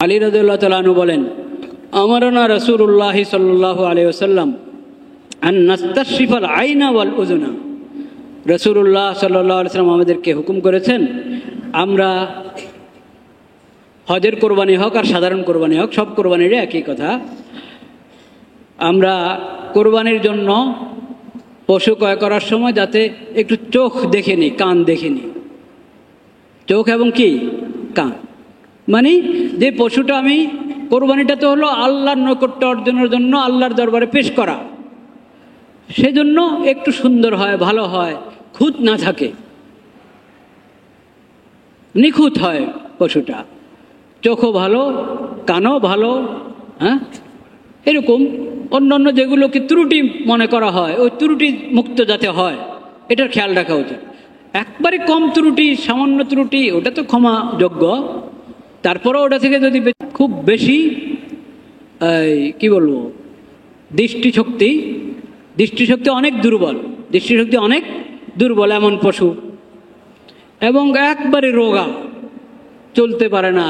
আলী রাদিয়াল্লাহু তাআলা আনহু বলেন, আমারানা রাসূলুল্লাহ সাল্লাল্লাহু আলাইহি ওয়াসাল্লাম আন নাস্তাশরিফাল আইনা ওয়াল উযুনা। রাসূলুল্লাহ সাল্লাল্লাহু আলাইহি ওয়াসাল্লাম আমাদেরকে হুকুম করেছেন, আমরা হজের কোরবানি হোক আর সাধারণ কোরবানি হোক, সব কোরবানিরই একই কথা, আমরা কোরবানির জন্য পশু ক্রয় করার সময় যাতে একটু চোখ দেখে নিই, কান দেখে নিই। চোখ এবং কি কান, মানে যে পশুটা আমি কোরবানিটা তো হলো আল্লাহর নৈকট্য অর্জনের জন্য, আল্লাহর দরবারে পেশ করা, সেজন্য একটু সুন্দর হয়, ভালো হয়, খুঁত না থাকে, নিখুঁত হয় পশুটা, চোখও ভালো, কানও ভালো, হ্যাঁ, এরকম অন্যান্য যেগুলোকে ত্রুটি মনে করা হয় ওই ত্রুটি মুক্ত যাতে হয় এটার খেয়াল রাখা উচিত। একবারে কম ত্রুটি, সামান্য ত্রুটি, ওটা তো ক্ষমাযোগ্য, তারপরেও ওটা থেকে যদি খুব বেশি কি বলবো, দৃষ্টিশক্তি অনেক দুর্বল, দৃষ্টিশক্তি অনেক দুর্বল এমন পশু, এবং একবারে রোগা, চলতে পারে না,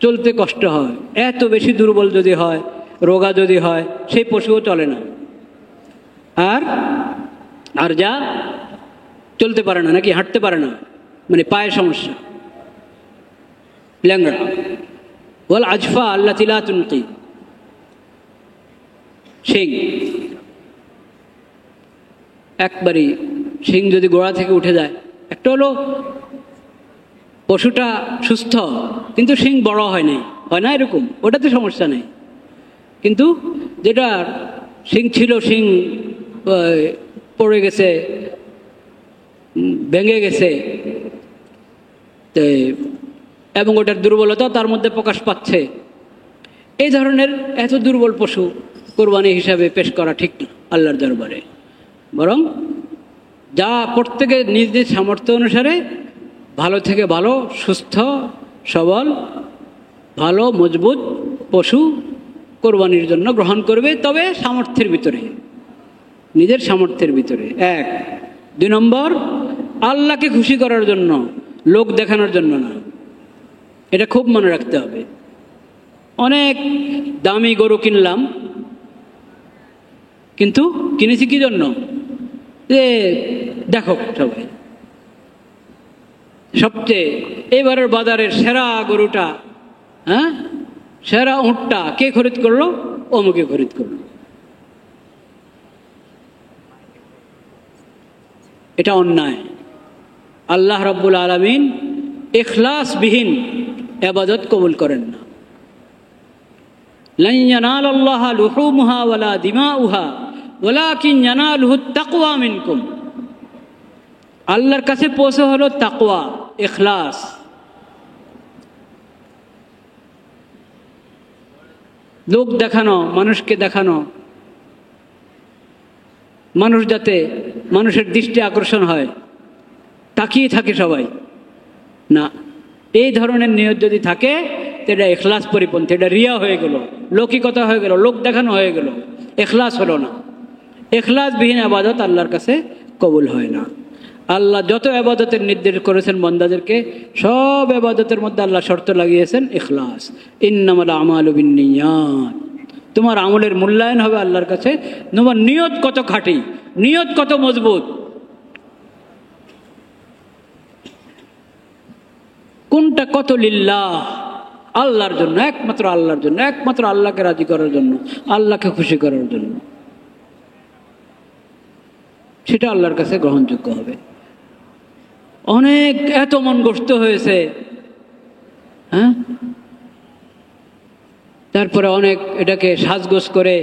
চলতে কষ্ট হয়, এত বেশি দুর্বল যদি হয়, রোগা যদি হয়, সেই পশুও চলে না। আর যা চলতে পারে না, নাকি হাঁটতে পারে না, মানে পায়ের সমস্যা, ল্যাংড়া, ওয়াল আজফা আল্লাতী লা তুনকি, শিং, একবারই শিং যদি গোড়া থেকে উঠে যায়, একটা হলো পশুটা সুস্থ কিন্তু শিং বড় হয় না এরকম, ওটাতে সমস্যা নেই, কিন্তু যেটা শিং ছিল, শিং পড়ে গেছে, ভেঙে গেছে, এবং ওটার দুর্বলতা তার মধ্যে প্রকাশ পাচ্ছে, এই ধরনের এত দুর্বল পশু কোরবানি হিসাবে পেশ করা ঠিক না আল্লাহর দরবারে। বরং যা প্রত্যেকের নিজ নিজ সামর্থ্য অনুসারে ভালো থেকে ভালো, সুস্থ সবল, ভালো মজবুত পশু কোরবানির জন্য গ্রহণ করবে, তবে সামর্থ্যের ভিতরে, নিজের সামর্থ্যের ভিতরে। 1, 2 নম্বর, আল্লাহকে খুশি করার জন্য, লোক দেখানোর জন্য না, এটা খুব মনে রাখতে হবে। অনেক দামি গরু কিনলাম, কিন্তু কিনেছি কি জন্য, যে দেখো সবাই, সবচেয়ে এবারের বাজারের সেরা গরুটা, হ্যাঁ, সেরা উঁটটা কে খরিদ করলো, অমুকে খরিদ করলো। এটা অন্যায়। আল্লাহ রাব্বুল আলামিন ইখলাসবিহীন ইবাদত কবুল করেন না। লান ইয়ানালাল্লাহা লুহুমুহা ওয়ালা দিমাউহা ওয়ালাকিন ইয়ানালুহুত তাকওয়া মিনকুম। আল্লাহর কাছে পৌঁছে হলো তাকওয়া, ইখলাস। লোক দেখানো, মানুষকে দেখানো, মানুষ যাতে মানুষের দৃষ্টি আকর্ষণ হয়, তাকিয়ে থাকে সবাই, না, এই ধরনের নিয়ত যদি থাকে এটা ইখলাস পরিপন্থী, এটা রিয়া হয়ে গেল, লৌকিকতা হয়ে গেল, লোক দেখানো হয়ে গেল, ইখলাস হলো না। ইখলাসবিহীন ইবাদত আল্লাহর কাছে কবুল হয় না। আল্লাহ যত ইবাদতের নির্দেশ করেছেন বান্দাদেরকে, সব ইবাদতের মধ্যে আল্লাহ শর্ত লাগিয়েছেন ইখলাস। ইন্নামাল আমালু বিন্নিয়াত, তোমার আমলের মূল্যায়ন হবে আল্লাহর কাছে তোমার নিয়ত কত খাঁটি, নিয়ত কত মজবুত, কোনটা কত লিল্লাহ, আল্লাহর জন্য, একমাত্র আল্লাহর জন্য, একমাত্র আল্লাহকে রাজি করার জন্য, আল্লাহকে খুশি করার জন্য, সেটা আল্লাহর কাছে গ্রহণযোগ্য হবে। অনেক এত মন গোস্ত হয়েছে, হ্যাঁ, তারপরে অনেক এটাকে সাজগোজ করে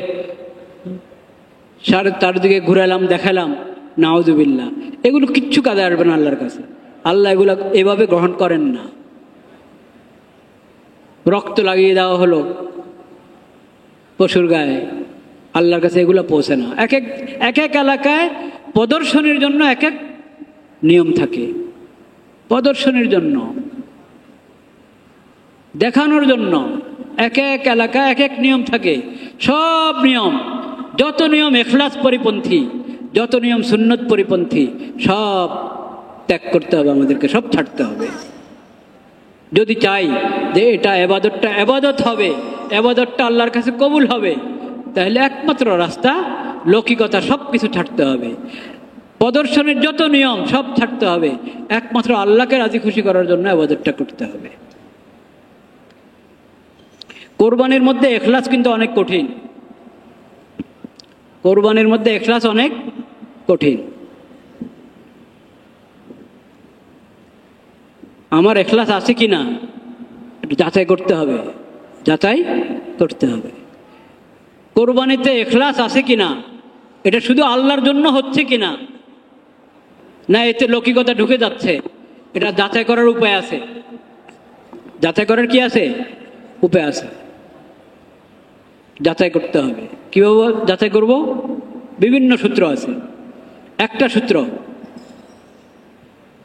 তার দিকে ঘুরালাম, দেখালাম, নাউজুবিল্লাহ, এগুলো কিচ্ছু কাজে আসবে না আল্লাহর কাছে। আল্লাহ এগুলো এভাবে গ্রহণ করেন না। রক্ত লাগিয়ে দেওয়া হলো পশুর গায়ে, আল্লাহর কাছে এগুলো পৌঁছে না। এক এক এলাকায় প্রদর্শনীর জন্য এক এক নিয়ম থাকে, প্রদর্শনীর জন্য, দেখানোর জন্য এক এক এলাকায় এক এক নিয়ম থাকে। সব নিয়ম, যত নিয়ম ইখলাস পরিপন্থী, যত নিয়ম সুন্নত পরিপন্থী, সব ত্যাগ করতে হবে আমাদেরকে, সব ছাড়তে হবে। যদি চাই যে এটা এবাদত হবে, এবাদতটা আল্লাহর কাছে কবুল হবে, তাহলে একমাত্র রাস্তা লৌকিকতা সব কিছু ছাড়তে হবে, প্রদর্শনের যত নিয়ম সব ছাড়তে হবে, একমাত্র আল্লাহকে রাজি খুশি করার জন্য এবাদতটা করতে হবে। কোরবানির মধ্যে ইখলাস কিন্তু অনেক কঠিন, কোরবানির মধ্যে ইখলাস অনেক কঠিন। আমার ইখলাস আছে কিনা একটু যাচাই করতে হবে, যাচাই করতে হবে। কোরবানিতে ইখলাস আছে কিনা, এটা শুধু আল্লাহর জন্য হচ্ছে কিনা, না এতে লৌকিকতা ঢুকে যাচ্ছে, এটা যাচাই করার উপায় আছে। যাচাই করার কি আছে? উপায় আছে, যাচাই করতে হবে। কীভাবে যাচাই করব? বিভিন্ন সূত্র আছে। একটা সূত্র,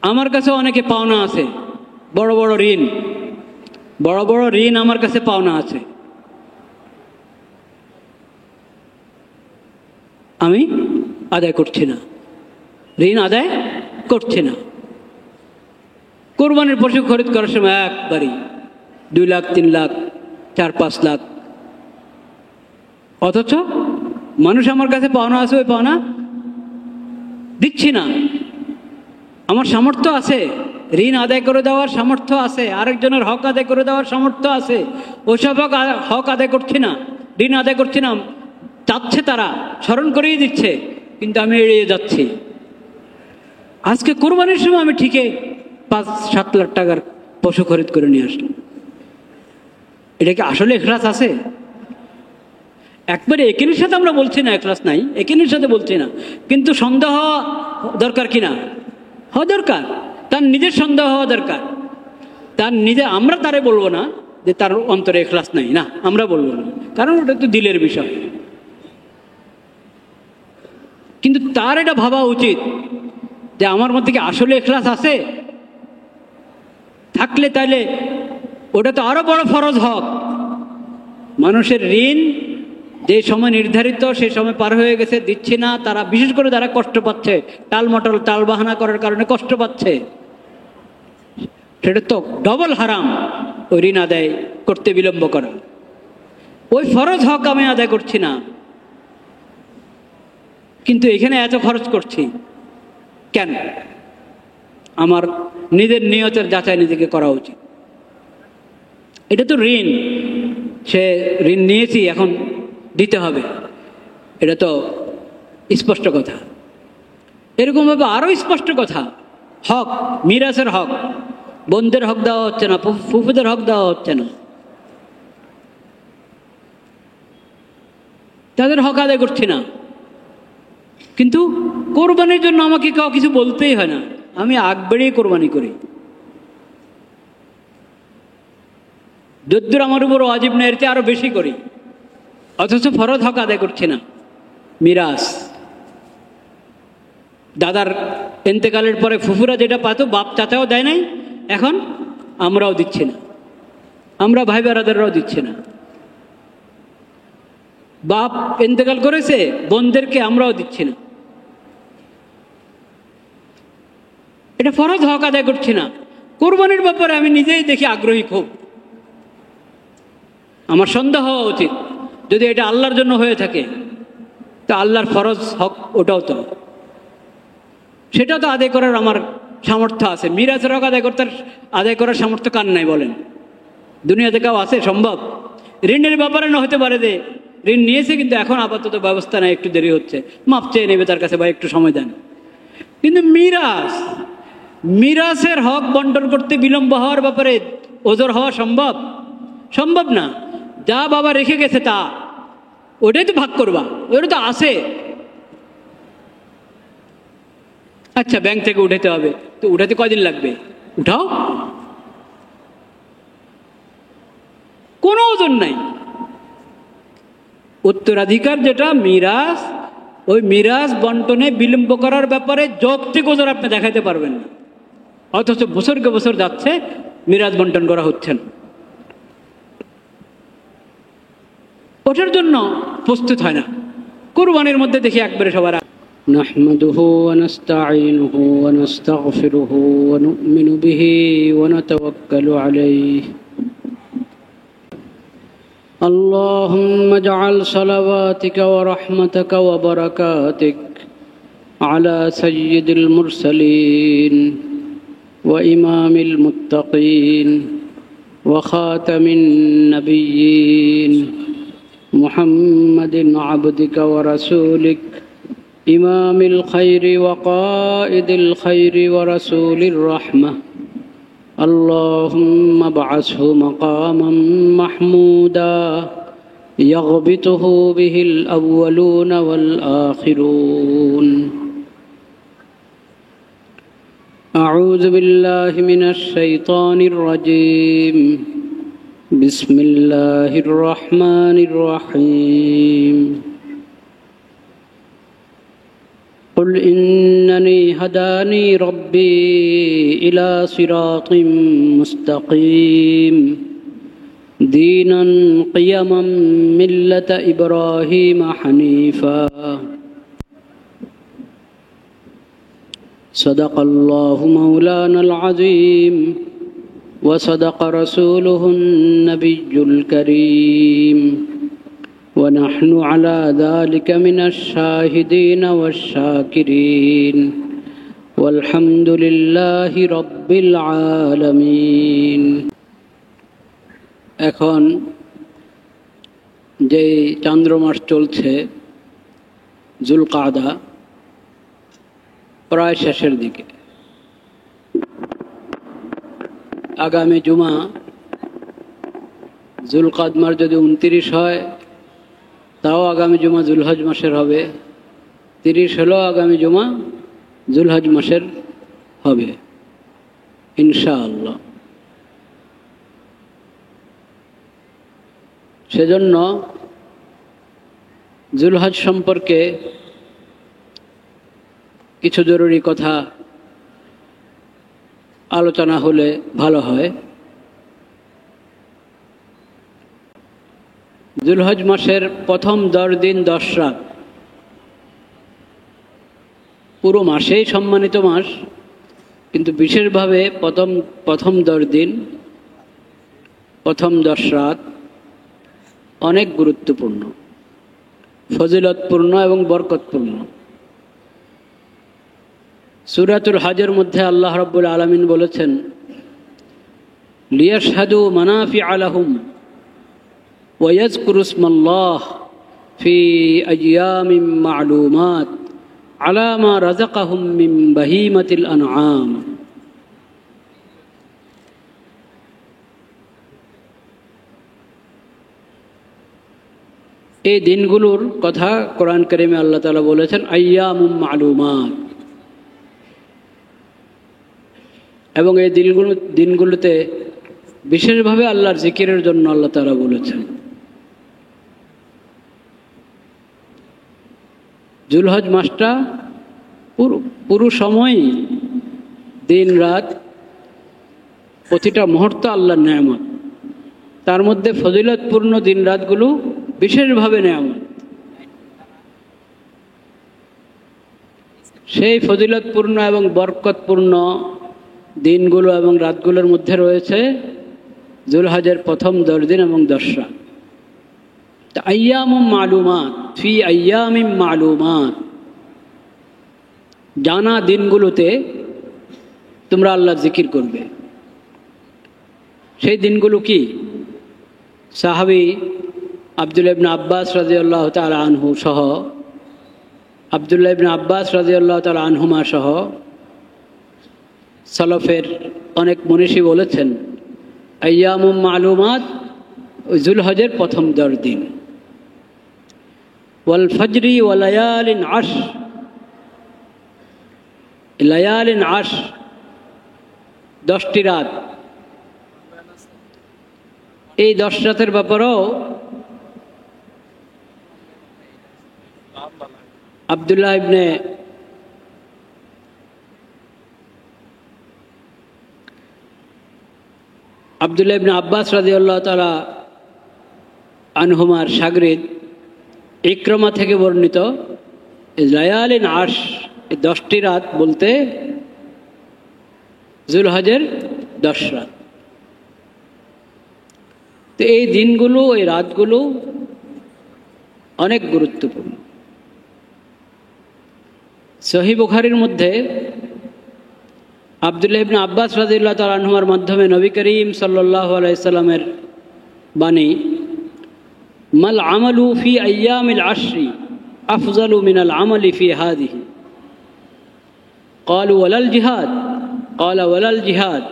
আমার কাছে অনেকে পাওনা আছে, বড় বড় ঋণ, বড় বড় ঋণ আমার কাছে পাওনা আছে, আমি আদায় করছি না, ঋণ আদায় করছি না। কোরবানির পশু খরিদ করার সময় একবারই 2 লাখ 3 লাখ 4-5 লাখ, অথচ মানুষ আমার কাছে পাওনা আছে, ওই পাওনা দিচ্ছি না। আমার সামর্থ্য আছে, ঋণ আদায় করে দেওয়ার সামর্থ্য আছে, আরেকজনের হক আদায় করে দেওয়ার সামর্থ্য আছে, ওসব হক আদায় করছি না, ঋণ আদায় করছি না। চাচ্ছে তারা, স্মরণ করেই দিচ্ছে, কিন্তু আমি এড়িয়ে যাচ্ছি। আজকে কোরবানির সময় আমি ঠিকই 5-7 লাখ টাকার পশু খরিদ করে নিয়ে আসলাম। এটা কি আসলে ইখলাস আছে? একবারে একিনের সাথে আমরা বলছি না ইখলাস নাই, একিনের সাথে বলছি না, কিন্তু সন্দেহ দরকার কিনা? হওয়া দরকার, তার নিজের সন্দেহ হওয়া দরকার। তার নিজে, আমরা তারে বলবো না যে তার অন্তরে ইখলাস নাই, না আমরা বলবো না, কারণ ওটা তো দিলের বিষয়। কিন্তু তার এটা ভাবা উচিত যে আমার মধ্যে কি আসলে ইখলাস আছে? থাকলে তাহলে ওটা তো আরো বড় ফরজ হক। মানুষের ঋণ যে সময় নির্ধারিত সেই সময় পার হয়ে গেছে, দিচ্ছি না, তারা বিশেষ করে যারা কষ্ট পাচ্ছে, টালমটল টাল বাহানা করার কারণে কষ্ট পাচ্ছে, সেটা তো ডবল হারাম ওই ঋণ আদায় করতে বিলম্ব করা। ওই ফরজ হক আমি আদায় করছি না, কিন্তু এখানে এত খরচ করছি কেন? আমার নিজের নিয়তের যাচাই নিজেকে করা উচিত। এটা তো ঋণ, সে ঋণ নিয়েছি, এখন দিতে হবে, এটা তো স্পষ্ট কথা। এরকমভাবে আরও স্পষ্ট কথা, হক, মিরাসের হক, বোনদের হক দেওয়া হচ্ছে না, ফুফুদের হক দেওয়া হচ্ছে না, তাদের হক আদায় করছি না। কিন্তু কোরবানির জন্য আমাকে কেউ কিছু বলতেই হয় না, আমি আগ বেড়িয়ে কোরবানি করি। যদ্দূর আমার উপর ওয়াজিব না, এর চেয়ে আরো বেশি করি, অথচ ফরজ হক আদায় করছি না। মিরাস, দাদার ইন্তেকালের পরে ফুফুরা যেটা পাতো, বাপ চাচাও দেয় নাই, এখন আমরাও দিচ্ছি না, আমরা ভাই বেড়াদাররাও দিচ্ছি না। বাপ ইন্তেকাল করেছে, বোনদেরকে আমরাও দিচ্ছি না, এটা ফরজ হক আদায় করছি না। কোরবানির ব্যাপারে আমি নিজেই দেখি আগ্রহী খুব, আমার সন্দেহ হওয়া উচিত, যদি এটা আল্লাহর জন্য হয়ে থাকে তা আল্লাহর ফরজ হক ওটাও তো, সেটাও তো আদায় করার আমার সামর্থ্য আছে। মিরাজের হক আদায় করার সামর্থ্য কার নাই বলেন? দুনিয়াতে কেউ আছে সম্ভব? ঋণের ব্যাপারে না হতে পারে যে ঋণ নিয়েছে কিন্তু এখন আপাতত ব্যবস্থা নাই, একটু দেরি হচ্ছে, মাপ চেয়ে নেবে তার কাছে, বা একটু সময় দেন। কিন্তু মিরাসের হক বন্টন করতে বিলম্ব হওয়ার ব্যাপারে ওজর হওয়া সম্ভব? সম্ভব না। যা বাবা রেখে গেছে তা, ওটাই তো ভাগ করবা, ওটা তো আছে। আচ্ছা, ব্যাংক থেকে উঠাতে হবে, তো উঠাতে কয়দিন লাগবে? উঠাও, কোনো ওজন নাই। উত্তরাধিকার যেটা মিরাজ, ওই মিরাজ বন্টনে বিলম্ব করার ব্যাপারে যৌক্তিক ওজোর আপনি দেখাতে পারবেন না, অথচ বছরকে বছর যাচ্ছে, মিরাজ বন্টন করা হচ্ছে না। ওটার জন্য প্রস্তুত হয় না। কুরবানির মধ্যে দেখি একবারে সবার نحمده ونستعينه ونستغفره ونؤمن به ونتوكل عليه. اللهم اجعل صلواتك ورحمتك وبركاتك على سيد المرسلين وإمام المتقين وخاتم النبيين محمد عبدك ورسولك إمام الخير وقائد الخير ورسول الرحمة. اللهم ابعثه مقاما محمودا يغبطه به الأولون والآخرون. أعوذ بالله من الشيطان الرجيم. بسم الله الرحمن الرحيم. قل إنني هداني ربي إلى صراط مستقيم دينا قيما ملة إبراهيم حنيفا. صدق الله مولانا العظيم وصدق رسوله النبي الكريم ونحن على ذلك من الشاهدين والشاكرين والحمد لله رب العالمين. এখন যে চন্দ্রমাস চলছে জুলকাদা প্রায় শেষের দিকে। আগামী জুমা জুলকাদমার যদি 29 হয় তাও আগামী জুমা জুলহজ মাসের হবে, 30 হলেও আগামী জুমা জুলহজ মাসের হবে ইনশাআল্লাহ। সেজন্য জুলহজ সম্পর্কে কিছু জরুরি কথা আলোচনা হলে ভালো হয়। জুলহজ মাসের প্রথম 10 দিন 10 রাত, পুরো মাসেই সম্মানিত মাস, কিন্তু বিশেষভাবে প্রথম 10 দিন প্রথম 10 রাত অনেক গুরুত্বপূর্ণ, ফজিলতপূর্ণ এবং বরকতপূর্ণ। সূরাতুল হজের মধ্যে আল্লাহ রাব্বুল আলামিন বলেছেন, লিয়াশহাদু মানাফিআ লাহুম ওয়া ইয়াযকুরু ইসমাল্লাহ ফি আইয়ামিন মা'লুমাত আলা মা রাযাকাহুম মিন বাহীমাতিল আন'আম। এই দিনগুলোর কথা কোরআন কারিমে আল্লাহ তাআলা বলেছেন আইয়ামুম মা'লুমাত, এবং এই দিনগুলোতে বিশেষভাবে আল্লাহর জিকিরের জন্য আল্লাহ তাআলা বলেছেন। জুলহজ মাসটা পুরো সময়ই দিন রাত প্রতিটা মুহূর্ত আল্লাহর নেয়ামত, তার মধ্যে ফজিলতপূর্ণ দিন রাতগুলো বিশেষভাবে নেয়ামত। সেই ফজিলতপূর্ণ এবং বরকতপূর্ণ দিনগুলো এবং রাতগুলোর মধ্যে রয়েছে জুলহজের প্রথম 10 দিন এবং 10 রাত। আইয়ামুম মা'লুমাত ফি আইয়ামিম মা'লুমাত, জানা দিনগুলোতে তোমরা আল্লাহর জিকির করবে। সেই দিনগুলো কি? সাহাবী আব্দুল্লাহ ইবনে আব্বাস রাদিয়াল্লাহু তাআলা আনহু সহ, আব্দুল্লাহ ইবনে আব্বাস রাদিয়াল্লাহু তাআলা আনহুমা সহ সালাফের অনেক মনীষী বলেছেন আইয়ামুম মা'লুমাত জুলহজের প্রথম 10 দিন। ওয়াল ফজরি ওয়া লায়ালিন আশর, লায়ালিন আশর 10টি রাত। এই 10 রাতের ব্যাপারেও আব্দুল্লাহ ইবনে আব্বাস রাদিয়াল্লাহু তাআলা আনহুমার শাগরিদ ইকরামা থেকে বর্ণিত লায়ালিন আশ, এই 10টি রাত বলতে জুলহজের 10 রাত। তো এই দিনগুলো, এই রাতগুলো অনেক গুরুত্বপূর্ণ। সহিহ বুখারীর মধ্যে আব্দুল্লাহ ইবনে আব্বাস রাদিয়াল্লাহু তাআলা আনহুর মাধ্যমে নবী করিম সাল্লাল্লাহু আলাইহি সাল্লামের বাণী, মাল আমালু ফি আইয়ামিল আশরি আফজালু মিনাল আমালি ফি হাদিহি, ক্বালু ওয়ালাল জিহাদ, ক্বালা ওয়ালাল জিহাদ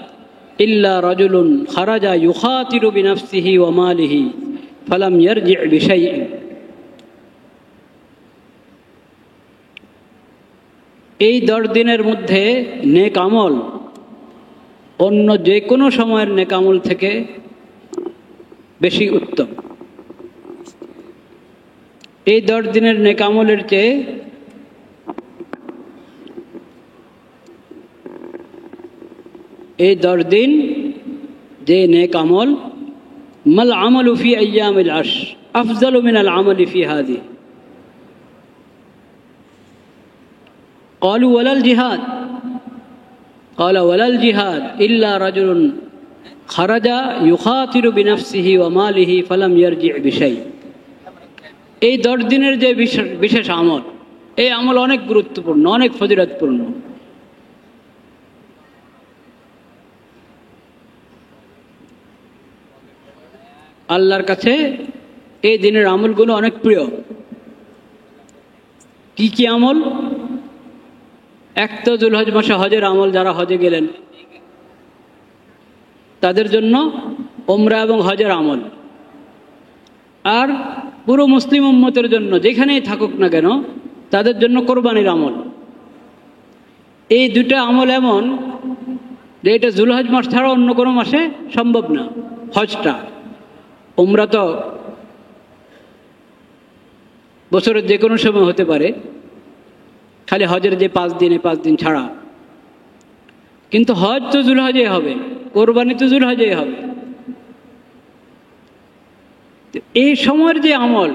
ইল্লা রাজুলুন খারাজা ইউখাতিরু বিনাফসিহি ওয়া মালিহি ফালাম ইয়ারজি' বিশাইইন। এই 10 দিনের মধ্যে নেক আমল অন্য যে কোনো সময়ের নেক আমল থেকে বেশি উত্তম। এই 10 দিনের নেক আমলের চেয়ে এই 10 দিন যে নেক আমল, মাল আমালু ফি আইয়ামিল আশ আফজালু মিনাল আমালি ফি হাদিহি, قالوا ولا الجهاد قال ولا الجهاد إلا رجل خرج يخاطر بنفسه وماله فلم يرجع بشيء। এই 10 দিনের যে বিশেষ আমল, এই আমল অনেক গুরুত্বপূর্ণ, অনেক ফজিলতপূর্ণ। আল্লাহর কাছে এই দিনের আমলগুলো অনেক প্রিয়। কি কি আমল? এক তো জুলহজ মাসে হজের আমল, যারা হজে গেলেন তাদের জন্য উমরা এবং হজের আমল। আর পুরো মুসলিম উম্মতের জন্য যেখানেই থাকুক না কেন তাদের জন্য কোরবানির আমল। এই দুটো আমল এমন যে এটা জুলহজ মাস ছাড়া অন্য কোনো মাসে সম্ভব না। হজটা, উমরা তো বছরের যে কোনো সময় হতে পারে, খালি হজের যে 5 দিন, 5 দিন ছাড়া। কিন্তু হজ তো জুলহজে হবে, কোরবানি তো জুলহজে হবে। এই সময়ের যে আমল,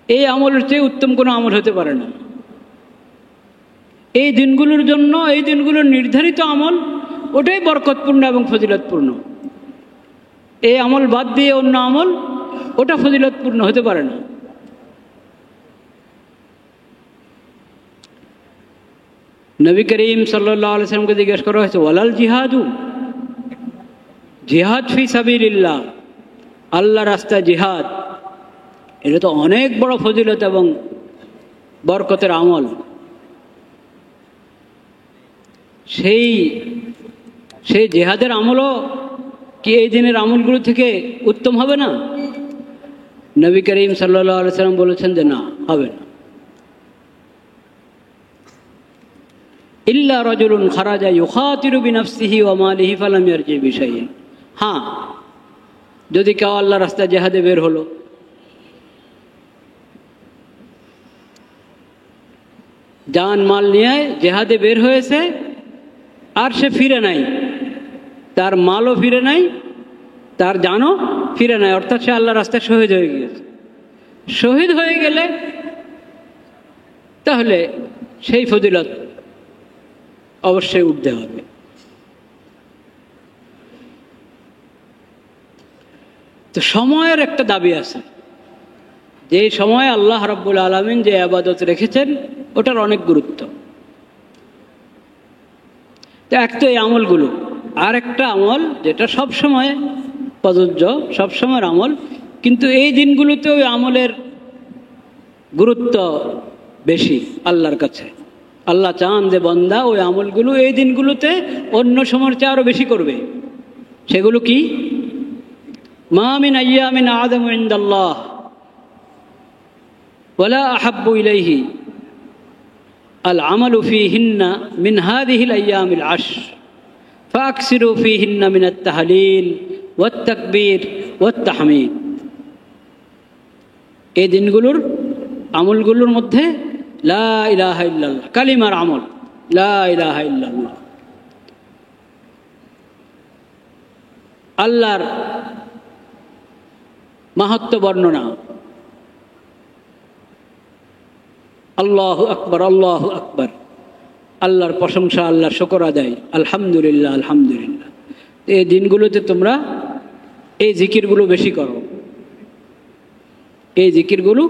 এই আমলের চেয়ে উত্তম কোনো আমল হতে পারে না। এই দিনগুলোর জন্য, এই দিনগুলোর নির্ধারিত আমল, ওটাই বরকতপূর্ণ এবং ফজিলতপূর্ণ। এই আমল বাদ দিয়ে অন্য আমল, ওটা ফজিলতপূর্ণ হতে পারে না। নবী করিম সাল্লাল্লাহু আলাইহি ওয়াসাল্লামকে জিজ্ঞেস করা হয়েছে, ওয়ালাল জিহাদু, জিহাদ ফি সাবিলিল্লাহ, আল্লাহ রাস্তায় জিহাদ, এটা তো অনেক বড় ফজিলত এবং বরকতের আমল। সেই জিহাদের আমলও কি এই দিনের আমলগুলো থেকে উত্তম হবে না? নবী করিম সাল্লাল্লাহু আলাইহি ওয়াসাল্লাম বলেছেন যে না, হবে না। ইল্লা রাজুলুন খারাজা ইউখাতিরু বিনাফসিহি ওয়া মালিহি ফালাম ইয়ারজি বিশাইইন। হ্যাঁ, যদি কেউ আল্লাহ রাস্তায় জিহাদে বের হলো, জান মাল নিয়ে জিহাদে বের হয়েছে, আর সে ফিরে নাই, তার মালও ফিরে নাই, তার জানও ফিরে নাই, অর্থাৎ সে আল্লাহ রাস্তায় শহীদ হয়ে গিয়েছে। শহীদ হয়ে গেলে তাহলে সেই ফজিলত অবশ্যই উঠতে হবে। তো সময়ের একটা দাবি আছে, যে সময় আল্লাহ রাব্বুল আলামিন যে ইবাদত রেখেছেন ওটার অনেক গুরুত্ব। তো এক তো এই আমলগুলো, আর একটা আমল যেটা সব সময় প্রযোজ্য, সব সময়ের আমল, কিন্তু এই দিনগুলোতে ওই আমলের গুরুত্ব বেশি আল্লাহর কাছে। আল্লাহ চান যে বান্দা ওই আমলগুলো এই দিনগুলোতে অন্য সময়ের চেয়ে আরো বেশি করবে। সেগুলো কি? মা মিন আইয়ামিন আযামু ইনদাল্লাহ ওয়ালা আহাব্বু ইলাইহি আল আমালু ফীহিন্না মিন হাযিহিল আইয়ামিল আশর ফাকসিরু ফীহিন্না মিনাত তাহলিল ওয়াত তাকবীর ওয়াত তাহমিদ। এই দিনগুলোর আমলগুলোর মধ্যে লা ইলাহা ইল্লাল্লাহ, কালিমার আমল, লা ইলাহা ইল্লাল্লাহ, আল্লাহর মাহাত্ম্য বর্ণনা, আল্লাহু আকবার, আল্লাহু আকবার, আল্লাহর প্রশংসা, আল্লাহর শুকর আদায়, আলহামদুলিল্লাহ, আলহামদুলিল্লাহ। এই দিনগুলোতে তোমরা এই জিকিরগুলো বেশি করো, এই জিকিরগুলো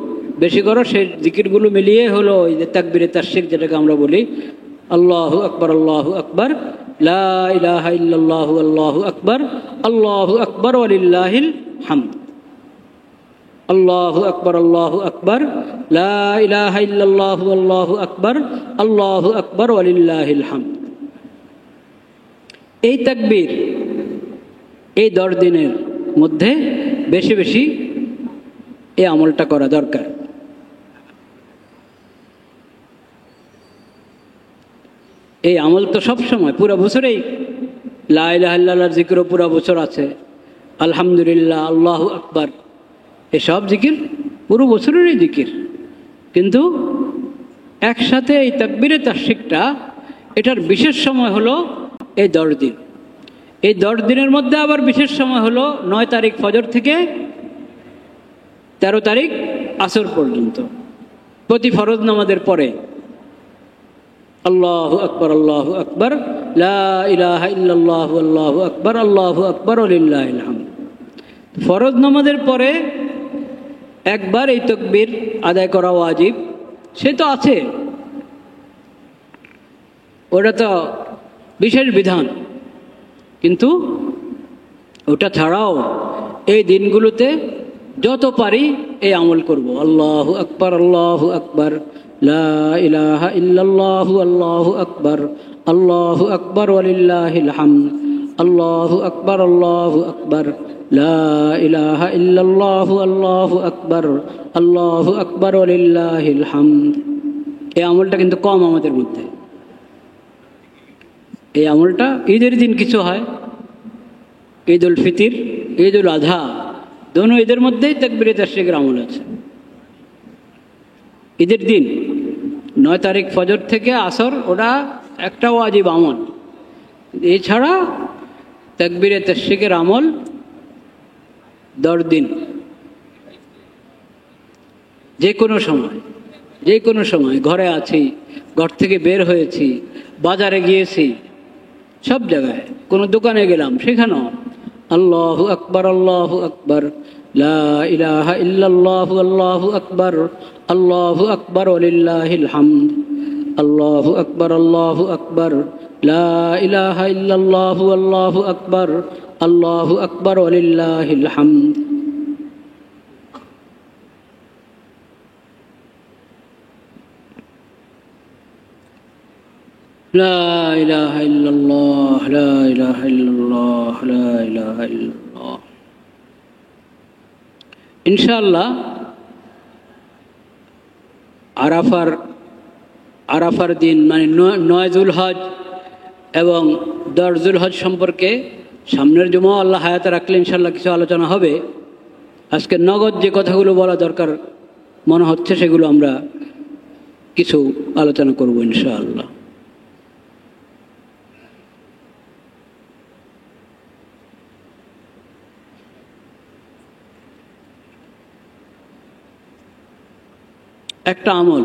বেশি করো। সেই জিকিরগুলো মিলিয়ে হলো এই যে তাকবীরে তাশরিক, যেটাকে আমরা বলি আল্লাহু আকবার, আল্লাহু আকবার, লা ইলাহা ইল্লাল্লাহু, আল্লাহু আকবার, আল্লাহু আকবার ওয়ালিল্লাহিল হামদ, আল্লাহু আকবার, আল্লাহু আকবার, লা ইলাহা ইল্লাল্লাহু, আল্লাহু আকবার, আল্লাহু আকবার ওয়ালিল্লাহিল হামদ। এই তাকবীর এই 10 দিনের মধ্যে বেশি বেশি এই আমলটা করা দরকার। এই আমল তো সব সময় পুরো বছরেই লা ইলাহা ইল্লাল্লাহর জিকিরও পুরো বছর আছে, আলহামদুলিল্লাহ, আল্লাহু আকবার, এসব জিকির পুরো বছরেরই জিকির। কিন্তু একসাথে এই তাকবীরে তাশরিকটা, এটার বিশেষ সময় হলো এই 10 দিন। এই 10 দিনের মধ্যে আবার বিশেষ সময় হলো 9 তারিখ ফজর থেকে 13 তারিখ আসর পর্যন্ত, প্রতি ফরজ নামাজের পরে। আল্লাহু আকবার, আল্লাহু আকবার, লা ইলাহা ইল্লাল্লাহু, আল্লাহু আকবার, আল্লাহু আকবার ওয়ালিল্লাহিল হামদ। ফরজ নামাজের পরে একবার এই তাকবীর আদায় করা ওয়াজিব, সে তো আছে, ওটা তো বিশেষ বিধান। কিন্তু ওটা ছাড়াও এই দিনগুলোতে যত পারি এই আমল করব। আল্লাহু আকবার, আল্লাহু আকবার, লা ইলাহা ইল্লাল্লাহু, আল্লাহু আকবার, আল্লাহু আকবার ওয়ালিল্লাহিল হামদ, আল্লাহু আকবার, আল্লাহু আকবার, লা ইলাহা ইল্লাল্লাহু, আল্লাহু আকবার, আল্লাহু আকবার ওয়ালিল্লাহিল হামদ। এই আমলটা কিন্তু কম আমাদের মধ্যে। এই আমলটা ঈদের দিন কিছু হয়, ঈদ উল ফিতির, ঈদ উল আজহা, দোনো ঈদের মধ্যেই তাকবীরে তাশরিকের আমল আছে। ঈদের দিন 9 তারিখ ফজর থেকে আসর, ওটা একটা ওয়াজিব আমল। এছাড়া তাকবীরে তাশরিকের আমল 10 দিন, যে কোনো সময়, যে কোনো সময়, ঘরে আছি, ঘর থেকে বের হয়েছি, বাজারে গিয়েছি, সব জায়গায়, কোনো দোকানে গেলাম, সেখানেও আল্লাহু আকবার, আল্লাহু আকবার, লা ইলাহা ইল্লাল্লাহু, আল্লাহু আকবার, আল্লাহু আকবার ওয়ালিল্লাহিল হামদ, আল্লাহু আকবার, আল্লাহু আকবার, লা ইলাহা ইল্লাল্লাহু, আল্লাহু আকবার, আল্লাহু আকবার ওয়ালিল্লাহিল হামদ। লা ইলাহা ইল্লাল্লাহ, লা ইলাহা ইল্লাল্লাহ, লা ইলাহা ইল্লাল্লাহ। ইনশাআল্লাহ আরাফার দিন, মানে 9 যুলহজ এবং 10 যুলহজ সম্পর্কে সামনের জুমা আল্লাহ হায়াতে রাখলে ইনশাআল্লাহ কিছু আলোচনা হবে। আজকে নগদ যে কথাগুলো বলা দরকার মনে হচ্ছে, সেগুলো আমরা কিছু আলোচনা করব ইনশাআল্লাহ। একটা আমল,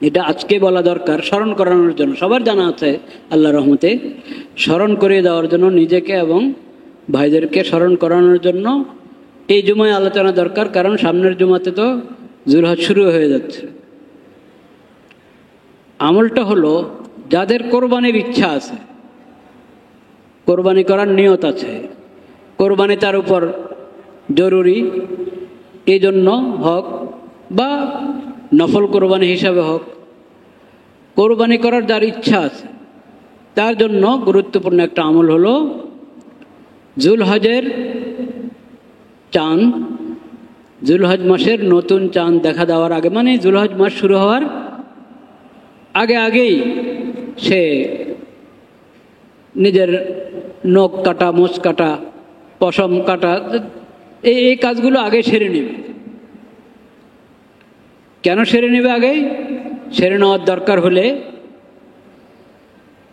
এটা আজকে বলা দরকার, স্মরণ করানোর জন্য, সবার জানা আছে আল্লাহ রহমতে, স্মরণ করিয়ে দেওয়ার জন্য নিজেকে এবং ভাইদেরকে স্মরণ করানোর জন্য এই জুমায় আলোচনা দরকার। কারণ সামনের জুমাতে তো যুলহজ শুরু হয়ে যাচ্ছে। আমলটা হলো, যাদের কোরবানির ইচ্ছা আছে, কোরবানি করার নিয়ত আছে, কোরবানি তার উপর জরুরি, এই জন্য হোক বা নফল কোরবানি হিসাবে হোক, কোরবানি করার যার ইচ্ছা আছে তার জন্য গুরুত্বপূর্ণ একটা আমল হলো যুলহজের চাঁদ, যুলহজ মাসের নতুন চাঁদ দেখা দেওয়ার আগে, মানে যুলহজ মাস শুরু হওয়ার আগেই সে নিজের নখ কাটা, মোচ কাটা, পশম কাটা, এই কাজগুলো আগে সেরে নেবে। কেন সেরে নেবে? আগেই সেরে নেওয়ার দরকার হলে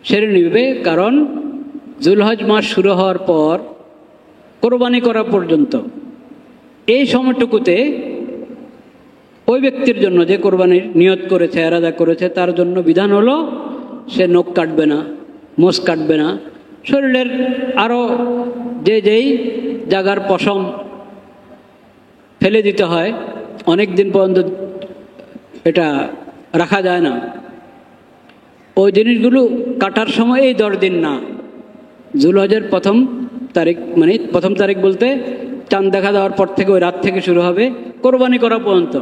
সেরে নেবে, কারণ যুলহজ মাস শুরু হওয়ার পর কোরবানি করা পর্যন্ত এই সময়টুকুতে ওই ব্যক্তির জন্য যে কোরবানির নিয়ত করেছে, এরাদা করেছে, তার জন্য বিধান হলো সে নখ কাটবে না, মোষ কাটবে না, শরীরের আরও যেই জায়গার পশম ফেলে দিতে হয়, অনেক দিন পর্যন্ত এটা রাখা যায় না, ওই জিনিসগুলো কাটার সময় এই 10 দিন না, যুলহজের প্রথম তারিখ, মানে প্রথম তারিখ বলতে চাঁদ দেখা দেওয়ার পর থেকে ওই রাত থেকে শুরু হবে কোরবানি করা পর্যন্ত,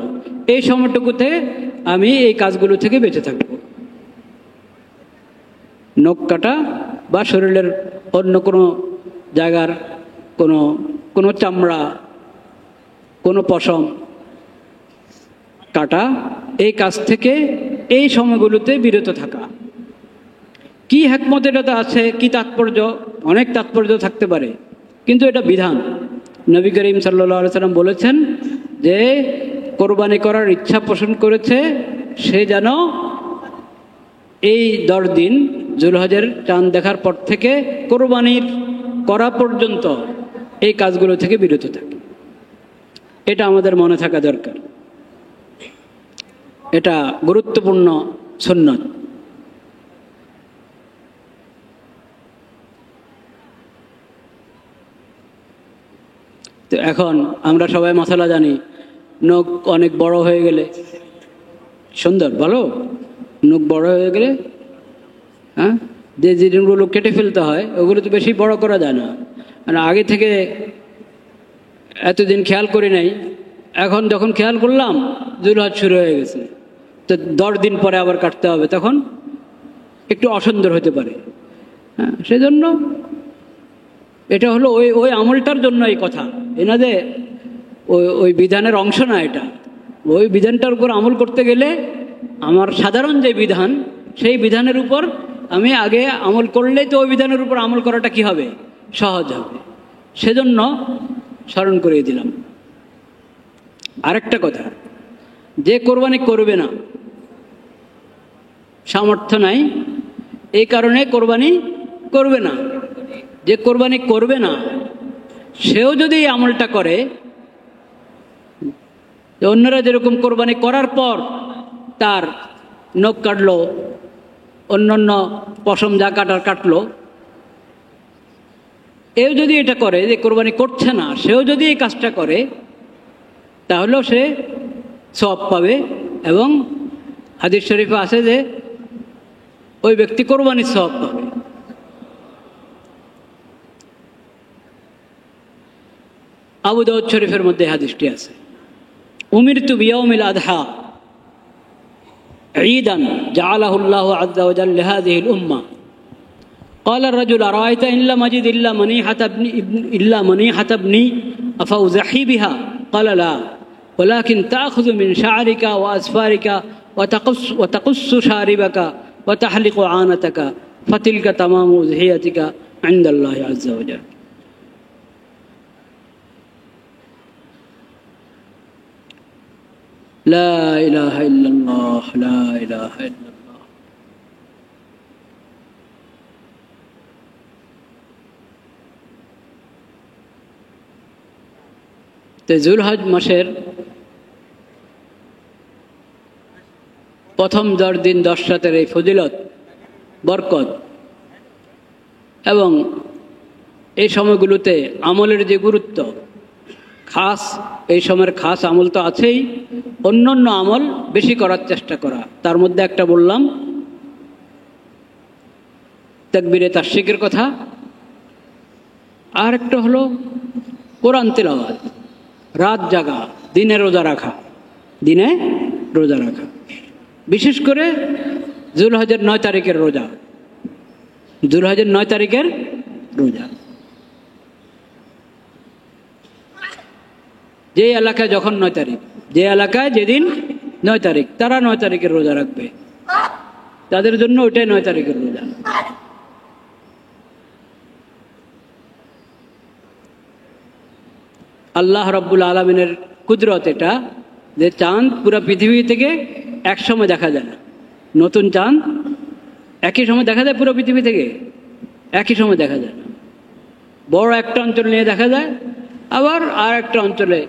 এই সময়টুকুতে আমি এই কাজগুলো থেকে বেঁচে থাকব। নখ কাটা বা শরীরের অন্য কোনো জায়গার কোনো চামড়া, কোনো পশম কাটা, এই কাজ থেকে এই সময়গুলোতে বিরত থাকা। কি হিকমত এটাতে আছে, কি তাৎপর্য? অনেক তাৎপর্য থাকতে পারে, কিন্তু এটা বিধান। নবী করিম সাল্লাল্লাহু আলাইহি সাল্লাম বলেছেন যে কোরবানি করার ইচ্ছা পোষণ করেছে সে যেন এই 10 দিন যুলহজের চাঁদ দেখার পর থেকে কোরবানির করা পর্যন্ত এই কাজগুলো থেকে বিরত থাকে। এটা আমাদের মনে থাকা দরকার, এটা গুরুত্বপূর্ণ সুন্নত। তো এখন আমরা সবাই মশলা জানি, নখ অনেক বড় হয়ে গেলে সুন্দর, ভালো, নখ বড় হয়ে গেলে হ্যাঁ যে জিনিসগুলো কেটে ফেলতে হয় ওগুলো তো বেশি বড় করা যায় না। মানে আগে থেকে এতদিন খেয়াল করি নাই, এখন যখন খেয়াল করলাম যুলহজ শুরু হয়ে গেছে, তো 10 দিন পরে আবার কাটতে হবে, তখন একটু অসুন্দর হতে পারে। হ্যাঁ, সেজন্য এটা হলো ওই আমলটার জন্য এই কথা, এনাদের ওই বিধানের অংশ না এটা। ওই বিধানটার উপর আমল করতে গেলে আমার সাধারণ যে বিধান, সেই বিধানের উপর আমি আগে আমল করলেই তো ওই বিধানের উপর আমল করাটা কি হবে, সহজ হবে। সেজন্য স্মরণ করিয়ে দিলাম। আরেকটা কথা, যে কোরবানি করবে না, সামর্থ্য নাই এই কারণে কোরবানি করবে না, যে কোরবানি করবে না সেও যদি এই আমলটা করে, অন্যরা যেরকম কোরবানি করার পর তার নখ কাটলো, অন্যান্য পশম যা কাটার কাটলো, এও যদি এটা করে, যে কোরবানি করছে না সেও যদি এই কাজটা করে, তাহলেও সে সওয়াব পাবে। এবং হাদিস শরীফে আছে যে ওই ব্যক্তি কোরবানির সওয়াব পাবে। আবু দাউদ শরীফের মধ্যে হাদিসটি আছে, উমিরতু বিয়াউমিল আযহা ঈদান জাআলাহু আল্লাহু আযজা ওয়া জাল্লা লিহাযিহিল উম্মাহ। قال الرجل أرأيت إن لم أجد إلا منيحة ابني أفأضحي بها؟ قال لا، ولكن تأخذ من شعرك وأظفارك وتقص شاربك وتحلق عانتك فتلك تمام أضحيتك عند الله عز وجل. لا إله إلا الله، لا إله إلا الله। তো যুলহজ মাসের প্রথম 10 দিন 10 রাতের এই ফজিলত, বরকত এবং এই সময়গুলোতে আমলের যে গুরুত্ব, খাস এই সময়ের খাস আমল তো আছেই, অন্যান্য আমল বেশি করার চেষ্টা করা। তার মধ্যে একটা বললাম তাকবীরে তাশরিকের কথা, আর একটা হলো কোরআন তিলাওয়াত, রাত জাগা, দিনে রোজা রাখা, দিনে রোজা রাখা, বিশেষ করে যুলহজের 9 তারিখের রোজা, যুলহজের 9 তারিখের রোজা। যে এলাকায় যখন 9 তারিখ, যে এলাকায় যেদিন 9 তারিখ, তারা 9 তারিখের রোজা রাখবে, তাদের জন্য ওইটাই 9 তারিখের রোজা। আল্লাহ রাব্বুল আলামিনের কুদরত এটা, যে চাঁদ পুরো পৃথিবী থেকে এক সময় দেখা যায় না, নতুন চাঁদ একই সময় দেখা যায় পুরো পৃথিবী থেকে, একই সময় দেখা যায় না। বড় একটা অঞ্চল নিয়ে দেখা যায়, আবার আর একটা অঞ্চলে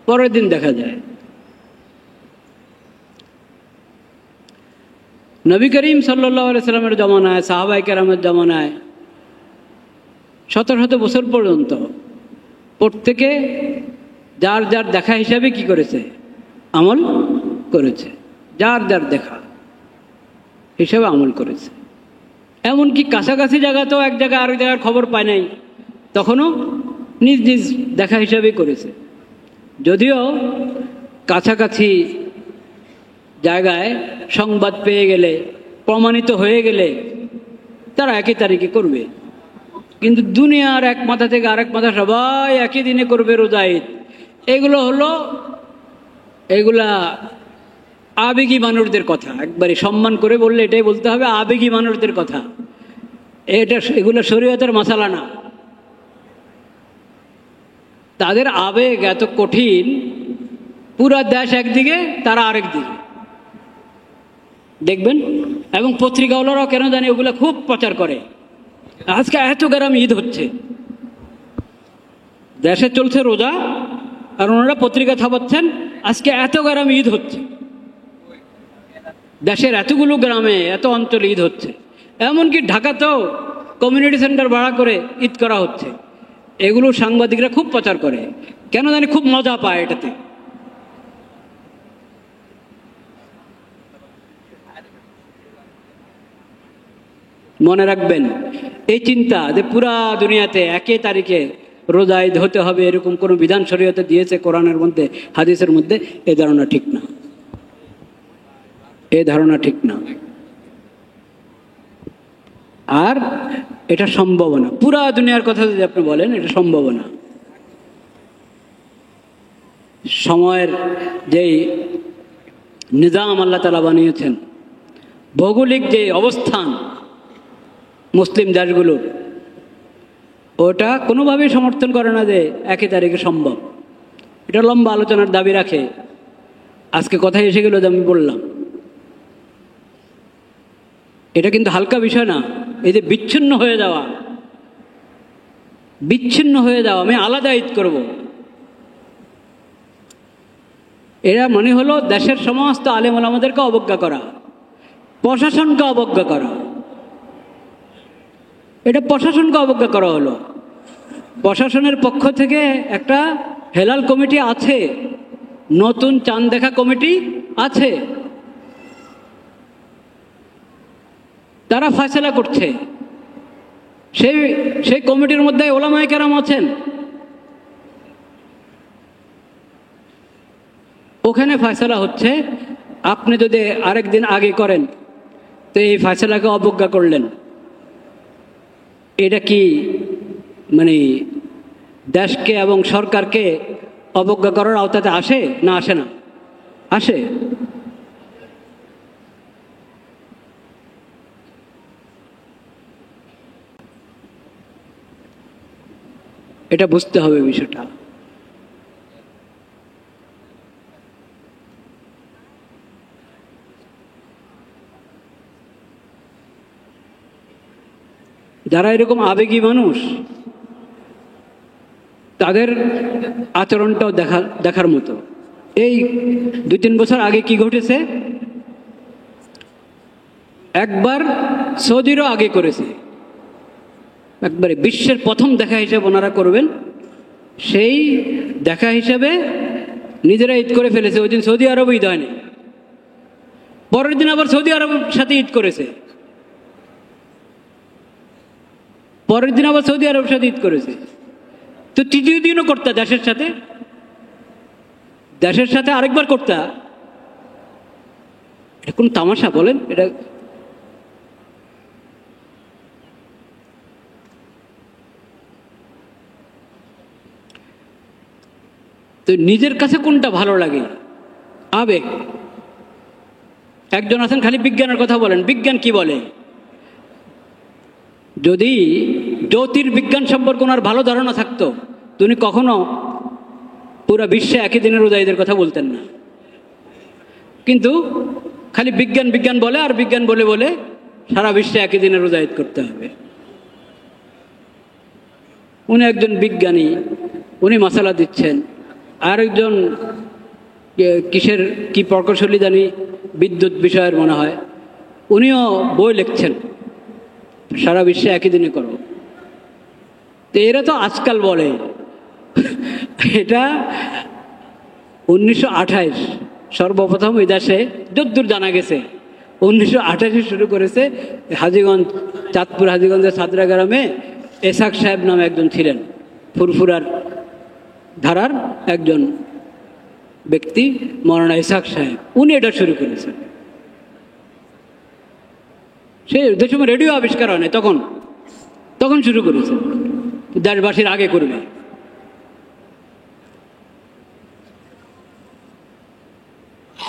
পরের দিন দেখা যায়। নবী করিম সাল্লাল্লাহু আলাইহি সাল্লামের জমানায়, সাহাবায়ে কেরামের জমানায় 1700 বছর পর্যন্ত প্রত্যেকে যার যার দেখা হিসাবে কি করেছে? আমল করেছে। যার যার দেখা হিসাবে আমল করেছে। এমনকি কাছাকাছি জায়গাতেও এক জায়গায় আরেক জায়গার খবর পায় নাই, তখনও নিজ নিজ দেখা হিসাবেই করেছে। যদিও কাছাকাছি জায়গায় সংবাদ পেয়ে গেলে, প্রমাণিত হয়ে গেলে তারা একই তারিখে করবে, কিন্তু দুনিয়ার এক মাথা থেকে আরেক মাথা সবাই একই দিনে করবে রোজা ঈদ, এগুলা আবেগী মানুষদের কথা। একবারে সম্মান করে বললে এটাই বলতে হবে, আবেগী মানুষদের কথা। এগুলো শরীয়তের মাসালা না। তাদের আবেগ এত কঠিন, পুরা দেশ একদিকে, তারা আরেক দিকে দেখবেন। এবং পত্রিকাওয়ালারাও কেন জানি ওগুলো খুব প্রচার করে। আজকে এত গ্রাম ঈদ হচ্ছে, দেশে চলছে রোজা, আর ওনারা পত্রিকা ছাপাচ্ছেন আজকে এত গ্রাম ঈদ হচ্ছে, দেশের এতগুলো গ্রামে এত অঞ্চলে ঈদ হচ্ছে। এমনকি ঢাকাতেও কমিউনিটি সেন্টার ভাড়া করে ঈদ করা হচ্ছে। এগুলো সাংবাদিকরা খুব প্রচার করে, কেন জানি খুব মজা পায় এটাতে। মনে রাখবেন, এই চিন্তা যে পুরা দুনিয়াতে একই তারিখে রোজা ঈদ হতে হবে এরকম কোনো বিধান শরীয়তে দিয়েছে কোরআনের মধ্যে, হাদিসের মধ্যে, এই ধারণা ঠিক না। এই ধারণা ঠিক না। আর এটা সম্ভব না। পুরা দুনিয়ার কথা যদি আপনি বলেন, এটা সম্ভব না। সময়ের যেই নিজাম আল্লাহ তাআলা বানিয়েছেন, ভৌগোলিক যে অবস্থান মুসলিম দেশগুলোর, ওটা কোনোভাবেই সমর্থন করে না যে একই তারিখে সম্ভব। এটা লম্বা আলোচনার দাবি রাখে। আজকে কথায় এসে গেল যে আমি বললাম, এটা কিন্তু হালকা বিষয় না। এই যে বিচ্ছিন্ন হয়ে যাওয়া, আমি আলাদা ঈদ করব, এরা মানে হলো দেশের সমস্ত আলেম ওলামাদেরকে অবজ্ঞা করা, প্রশাসনকে অবজ্ঞা করা। এটা প্রশাসনকে অবজ্ঞা করা হলো। প্রশাসনের পক্ষ থেকে একটা হেলাল কমিটি আছে, নতুন চাঁদ দেখা কমিটি আছে, তারা ফয়সালা করছে। সেই কমিটির মধ্যে ওলামায়ে কেরাম আছেন। ওখানে ফয়সালা হচ্ছে। আপনি যদি আরেকদিন আগে করেন তো এই ফয়সালাকে অবজ্ঞা করলেন। এটা কি মানে দেশকে এবং সরকারকে অবজ্ঞা করার আওতাতে আসে না আসে না? আসে। এটা বুঝতে হবে বিষয়টা। যারা এরকম আবেগী মানুষ, তাদের আচরণটাও দেখার মতো। এই 2-3 বছর আগে কি ঘটেছে, একবার সৌদিরও আগে করেছে, একবারে বিশ্বের প্রথম দেখা হিসেবে ওনারা করবেন, সেই দেখা হিসেবে নিজেরা ঈদ করে ফেলেছে। ওই দিন সৌদি আরব ঈদ হয়নি, পরের দিন আবার সৌদি আরবের সাথে ঈদ করেছে, পরের দিন আবার সৌদি আরবের সাথে ঈদ করেছে। তো তৃতীয় দিনও করতা দেশের সাথে আরেকবার করতা। এটা কোন তামাশা বলেন? এটা তো নিজের কাছে কোনটা ভালো লাগে? আবেগ। একজন আছেন খালি বিজ্ঞানের কথা বলেন, বিজ্ঞান কি বলে? যদি জ্যোতির্বিজ্ঞান সম্পর্কে ওনার ভালো ধারণা থাকতো, তিনি কখনো পুরা বিশ্বে একই দিনের রোজা ঈদের কথা বলতেন না। কিন্তু খালি বিজ্ঞান বলে, আর বিজ্ঞান বলে বলে সারা বিশ্বে একই দিনের রোজা ঈদ করতে হবে। উনি একজন বিজ্ঞানী, উনি মশালা দিচ্ছেন। আরেকজন কিসের কি প্রকৌশলী জানি, বিদ্যুৎ বিষয়ের মনে হয়, উনিও বই লিখছেন সারা বিশ্বে একই দিনে করো। তো এরা তো আজকাল বলে, এটা 1928 সর্বপ্রথম এই দেশে যদ্দূর জানা গেছে 1928 শুরু করেছে। হাজীগঞ্জ, চাঁদপুর হাজীগঞ্জের সাদরা গ্রামে এসাক সাহেব নামে একজন ছিলেন, ফুরফুরার ধারার একজন ব্যক্তি, মৌলানা ইসহাক সাহেব, উনি এটা শুরু করেছেন। সে যে সময় রেডিও আবিষ্কার হয় না, তখন শুরু করেছে, দেশবাসীর আগে করবে।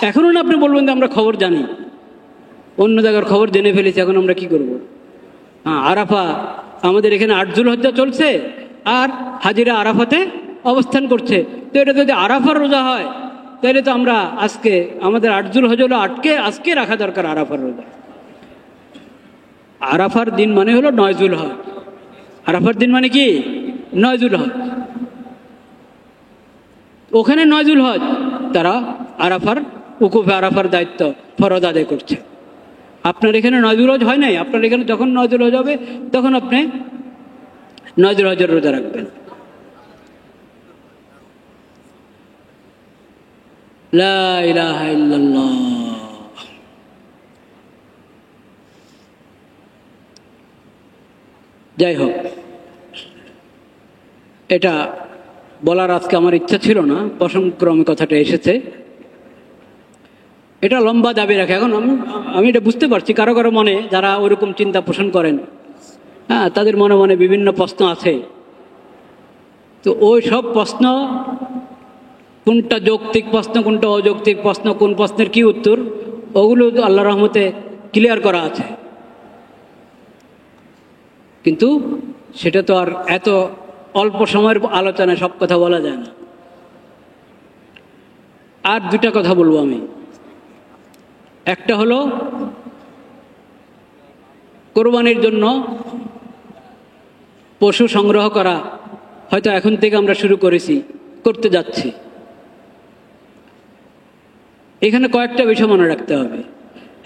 এখনো না আপনি বলবেন যে আমরা খবর জানি, অন্য জায়গার খবর জেনে ফেলেছি, এখন আমরা কি করব? হ্যাঁ, আরাফা আমাদের এখানে 8 যুলহজ্জা চলছে আর হাজিরা আরাফাতে অবস্থান করছে। তো এটা যদি আরাফার রোজা হয় তাহলে তো আমরা আজকে আমাদের 8 যুলহজ্জা হলো আজকে রাখা দরকার আরাফার রোজা। আরাফার দিন মানে হলো 9 যুলহজ। আরাফার দিন মানে কি? 9 যুলহজ। ওখানে 9 যুলহজ তারা আরাফার উকুফে আরাফার দায়িত্ব ফরজ আদায় করছে। আপনার এখানে 9 যুলহজ হয় নাই, আপনার এখানে যখন 9 যুলহজ হবে তখন আপনি 9 যুলহজের রোজা রাখবেন। লা ইলাহা ইল্লাল্লাহ। যাই হোক, এটা বলার আজকে আমার ইচ্ছা ছিল না, প্রসঙ্গক্রমে কথাটা এসেছে। এটা লম্বা দাবি রাখে। এখন আমি এটা বুঝতে পারছি কারো কারো মনে, যারা ওরকম চিন্তা পোষণ করেন, হ্যাঁ, তাদের মনে মনে বিভিন্ন প্রশ্ন আছে। তো ওই সব প্রশ্ন, কোনটা যৌক্তিক প্রশ্ন, কোনটা অযৌক্তিক প্রশ্ন, কোন প্রশ্নের কি উত্তর, ওগুলো আল্লাহর রহমতে ক্লিয়ার করা আছে। কিন্তু সেটা তো আর এত অল্প সময়ের আলোচনায় সব কথা বলা যায় না। আর 2টা কথা বলবো আমি। একটা হলো কোরবানির জন্য পশু সংগ্রহ করা, হয়তো এখন থেকে আমরা শুরু করতে যাচ্ছি। এখানে কয়েকটা বিষয় মনে রাখতে হবে।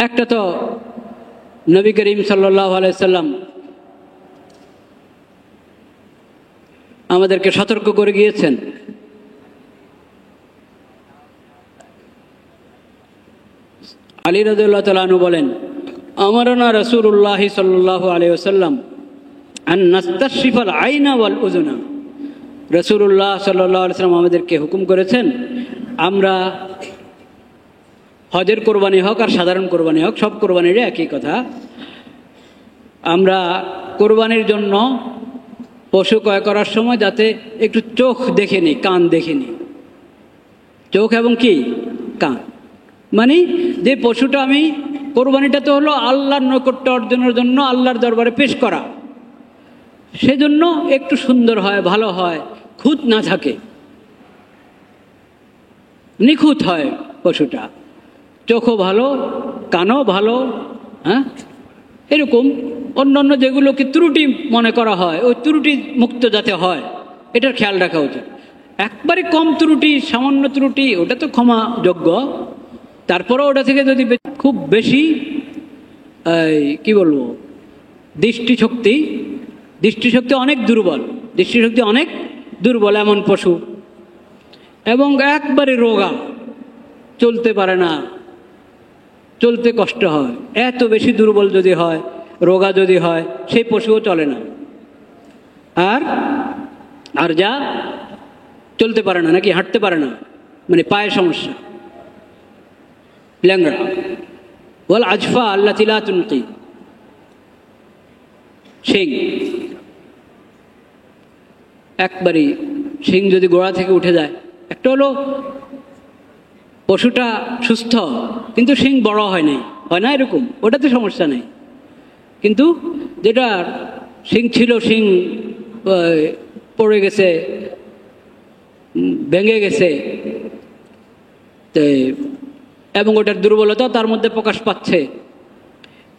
একটা তো নবী করিম সাল্লাল্লাহু আলাইহি সাল্লাম আমাদেরকে সতর্ক করে গিয়েছেন, আলী রাদিয়াল্লাহু তাআলা আনহু বলেন, আমারানা রাসূলুল্লাহ সাল্লাল্লাহু আলাইহি ওয়াসাল্লাম আন নাস্তাশরিফাল আইনা ওয়াল উযুনা। রাসূলুল্লাহ সাল্লাল্লাহু আলাইহি ওয়াসাল্লাম আমাদেরকে হুকুম করেছেন, আমরা হজের কোরবানি হোক আর সাধারণ কোরবানি হোক, সব কোরবানির একই কথা, আমরা কোরবানির জন্য পশু ক্রয় করার সময় যাতে একটু চোখ দেখে নিই, কান দেখে নিই। চোখ এবং কি কান, মানে যে পশুটা আমি, কোরবানিটা তো হলো আল্লাহর নৈকট্য অর্জনের জন্য, আল্লাহর দরবারে পেশ করা, সেজন্য একটু সুন্দর হয়, ভালো হয়, খুঁত না থাকে, নিখুঁত হয় পশুটা, চোখও ভালো, কানও ভালো, হ্যাঁ, এরকম অন্যান্য যেগুলোকে ত্রুটি মনে করা হয়, ওই ত্রুটি মুক্ত যাতে হয় এটার খেয়াল রাখা উচিত। একবারে কম ত্রুটি, সামান্য ত্রুটি, ওটা তো ক্ষমাযোগ্য, তারপরেও ওটা থেকে যদি খুব বেশি কি বলবো, দৃষ্টিশক্তি অনেক দুর্বল এমন পশু, এবং একবারে রোগা, চলতে পারে না, চলতে কষ্ট হয়, এত বেশি দুর্বল যদি হয়, রোগা যদি হয়, সেই পশুও চলে না। আর যা চলতে পারে না, নাকি হাঁটতে পারে না, মানে পায়ের সমস্যা, ল্যাংড়া, ওয়াল আজফা আল্লাতী লা তুনকি, শিং, একবারই শিং যদি গোড়া থেকে উঠে যায়। একটা হলো পশুটা সুস্থ কিন্তু শিং বড় হয় না, এরকম, ওটাতে সমস্যা নেই। কিন্তু যেটা শিং ছিল, শিং পড়ে গেছে, ভেঙে গেছে, এবং ওটার দুর্বলতা তার মধ্যে প্রকাশ পাচ্ছে,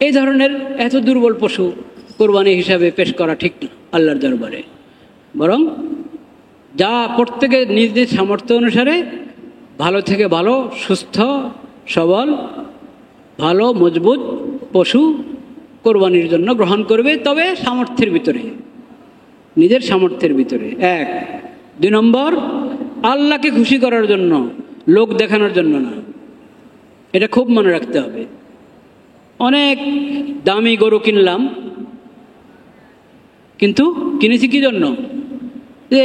এই ধরনের এত দুর্বল পশু কোরবানি হিসাবে পেশ করা ঠিক না আল্লাহর দরবারে। বরং যা প্রত্যেকের নিজ নিজ সামর্থ্য অনুসারে ভালো থেকে ভালো, সুস্থ সবল, ভালো মজবুত পশু কোরবানির জন্য গ্রহণ করবে, তবে সামর্থ্যের ভিতরে, নিজের সামর্থ্যের ভিতরে। 1। 2 নম্বর, আল্লাহকে খুশি করার জন্য, লোক দেখানোর জন্য না। এটা খুব মনে রাখতে হবে। অনেক দামি গরু কিনলাম, কিন্তু কিনেছি কি জন্য? যে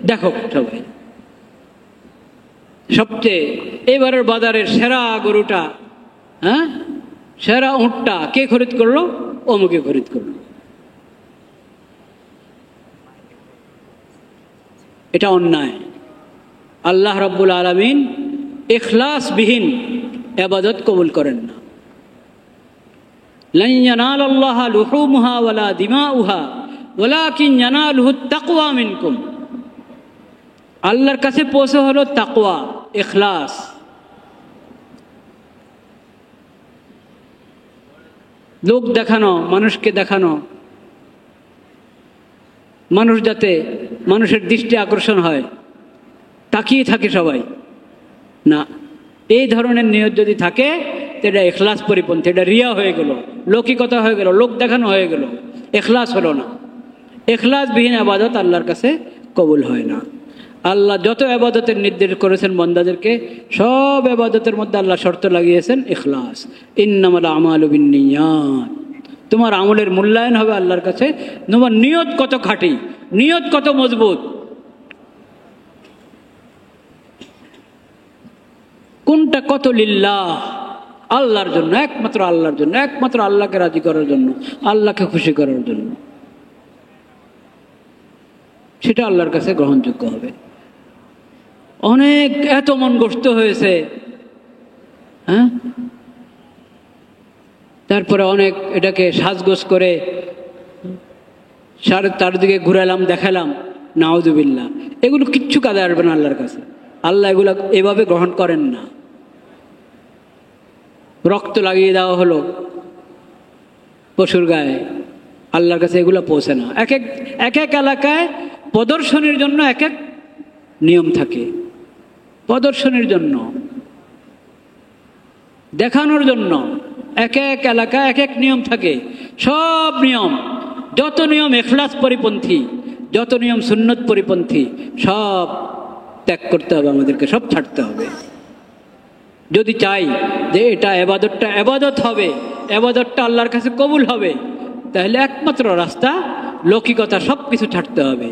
দেখো সবাই, সবচেয়ে এবারের বাজারের সেরা গরুটা, হ্যাঁ, সেরা উঁটটা কে খরিদ করলো? অমুকে খরিদ করলো। এটা অন্যায়। আল্লাহ রাব্বুল আলামিন ইখলাসবিহীন ইবাদত কবুল করেন না। লান ইয়ানালাল্লাহা লুহুমুহা ওয়ালা দিমাউহা ওয়ালাকিন ইয়ানালুহুত তাকওয়া মিনকুম। আল্লাহর কাছে পৌঁছে হলো তাকওয়া, ইখলাস। লোক দেখানো, মানুষকে দেখানো, মানুষ যাতে মানুষের দৃষ্টি আকর্ষণ হয়, তাকিয়ে থাকে সবাই, না। এই ধরনের নিয়ত যদি থাকে, এটা ইখলাস পরিপন্থী, এটা রিয়া হয়ে গেল, লৌকিকতা হয়ে গেল, লোক দেখানো হয়ে গেল, ইখলাস হলো না। ইখলাসবিহীন ইবাদত আল্লাহর কাছে কবুল হয় না। আল্লাহ যত ইবাদতের নির্দেশ করেছেন বান্দাদেরকে, সব ইবাদতের মধ্যে আল্লাহ শর্ত লাগিয়েছেন ইখলাস। ইন্নামাল আমালু বিন্নিয়াত। তোমার আমলের মূল্যায়ন হবে আল্লাহর কাছে তোমার নিয়ত কত খাঁটি, নিয়ত কত মজবুত, কোনটা কত লিল্লাহ, আল্লাহর জন্য, একমাত্র আল্লাহর জন্য, একমাত্র আল্লাহকে রাজি করার জন্য, আল্লাহকে খুশি করার জন্য, সেটা আল্লাহর কাছে গ্রহণযোগ্য হবে। অনেক এত মন গষ্ট হয়েছে, হ্যাঁ, তারপরে অনেক এটাকে সাজগোজ করে তার দিকে ঘুরালাম, দেখালাম, নাউযুবিল্লাহ। এগুলো কিচ্ছু কাজে আসবে না আল্লাহর কাছে। আল্লাহ এগুলো এভাবে গ্রহণ করেন না। রক্ত লাগিয়ে দেওয়া হলো পশুর গায়ে, আল্লাহর কাছে এগুলো পৌঁছে না। এক এক এলাকায় প্রদর্শনীর জন্য এক এক নিয়ম থাকে, প্রদর্শনীর জন্য, দেখানোর জন্য এক এক এলাকায় এক এক নিয়ম থাকে। সব নিয়ম, যত নিয়ম ইখলাস পরিপন্থী, যত নিয়ম সুন্নত পরিপন্থী, সব ত্যাগ করতে হবে আমাদেরকে, সব ছাড়তে হবে। যদি চাই যে এটা ইবাদতটা ইবাদত হবে, ইবাদতটা আল্লাহর কাছে কবুল হবে, তাহলে একমাত্র রাস্তা লৌকিকতা, সব কিছু ছাড়তে হবে।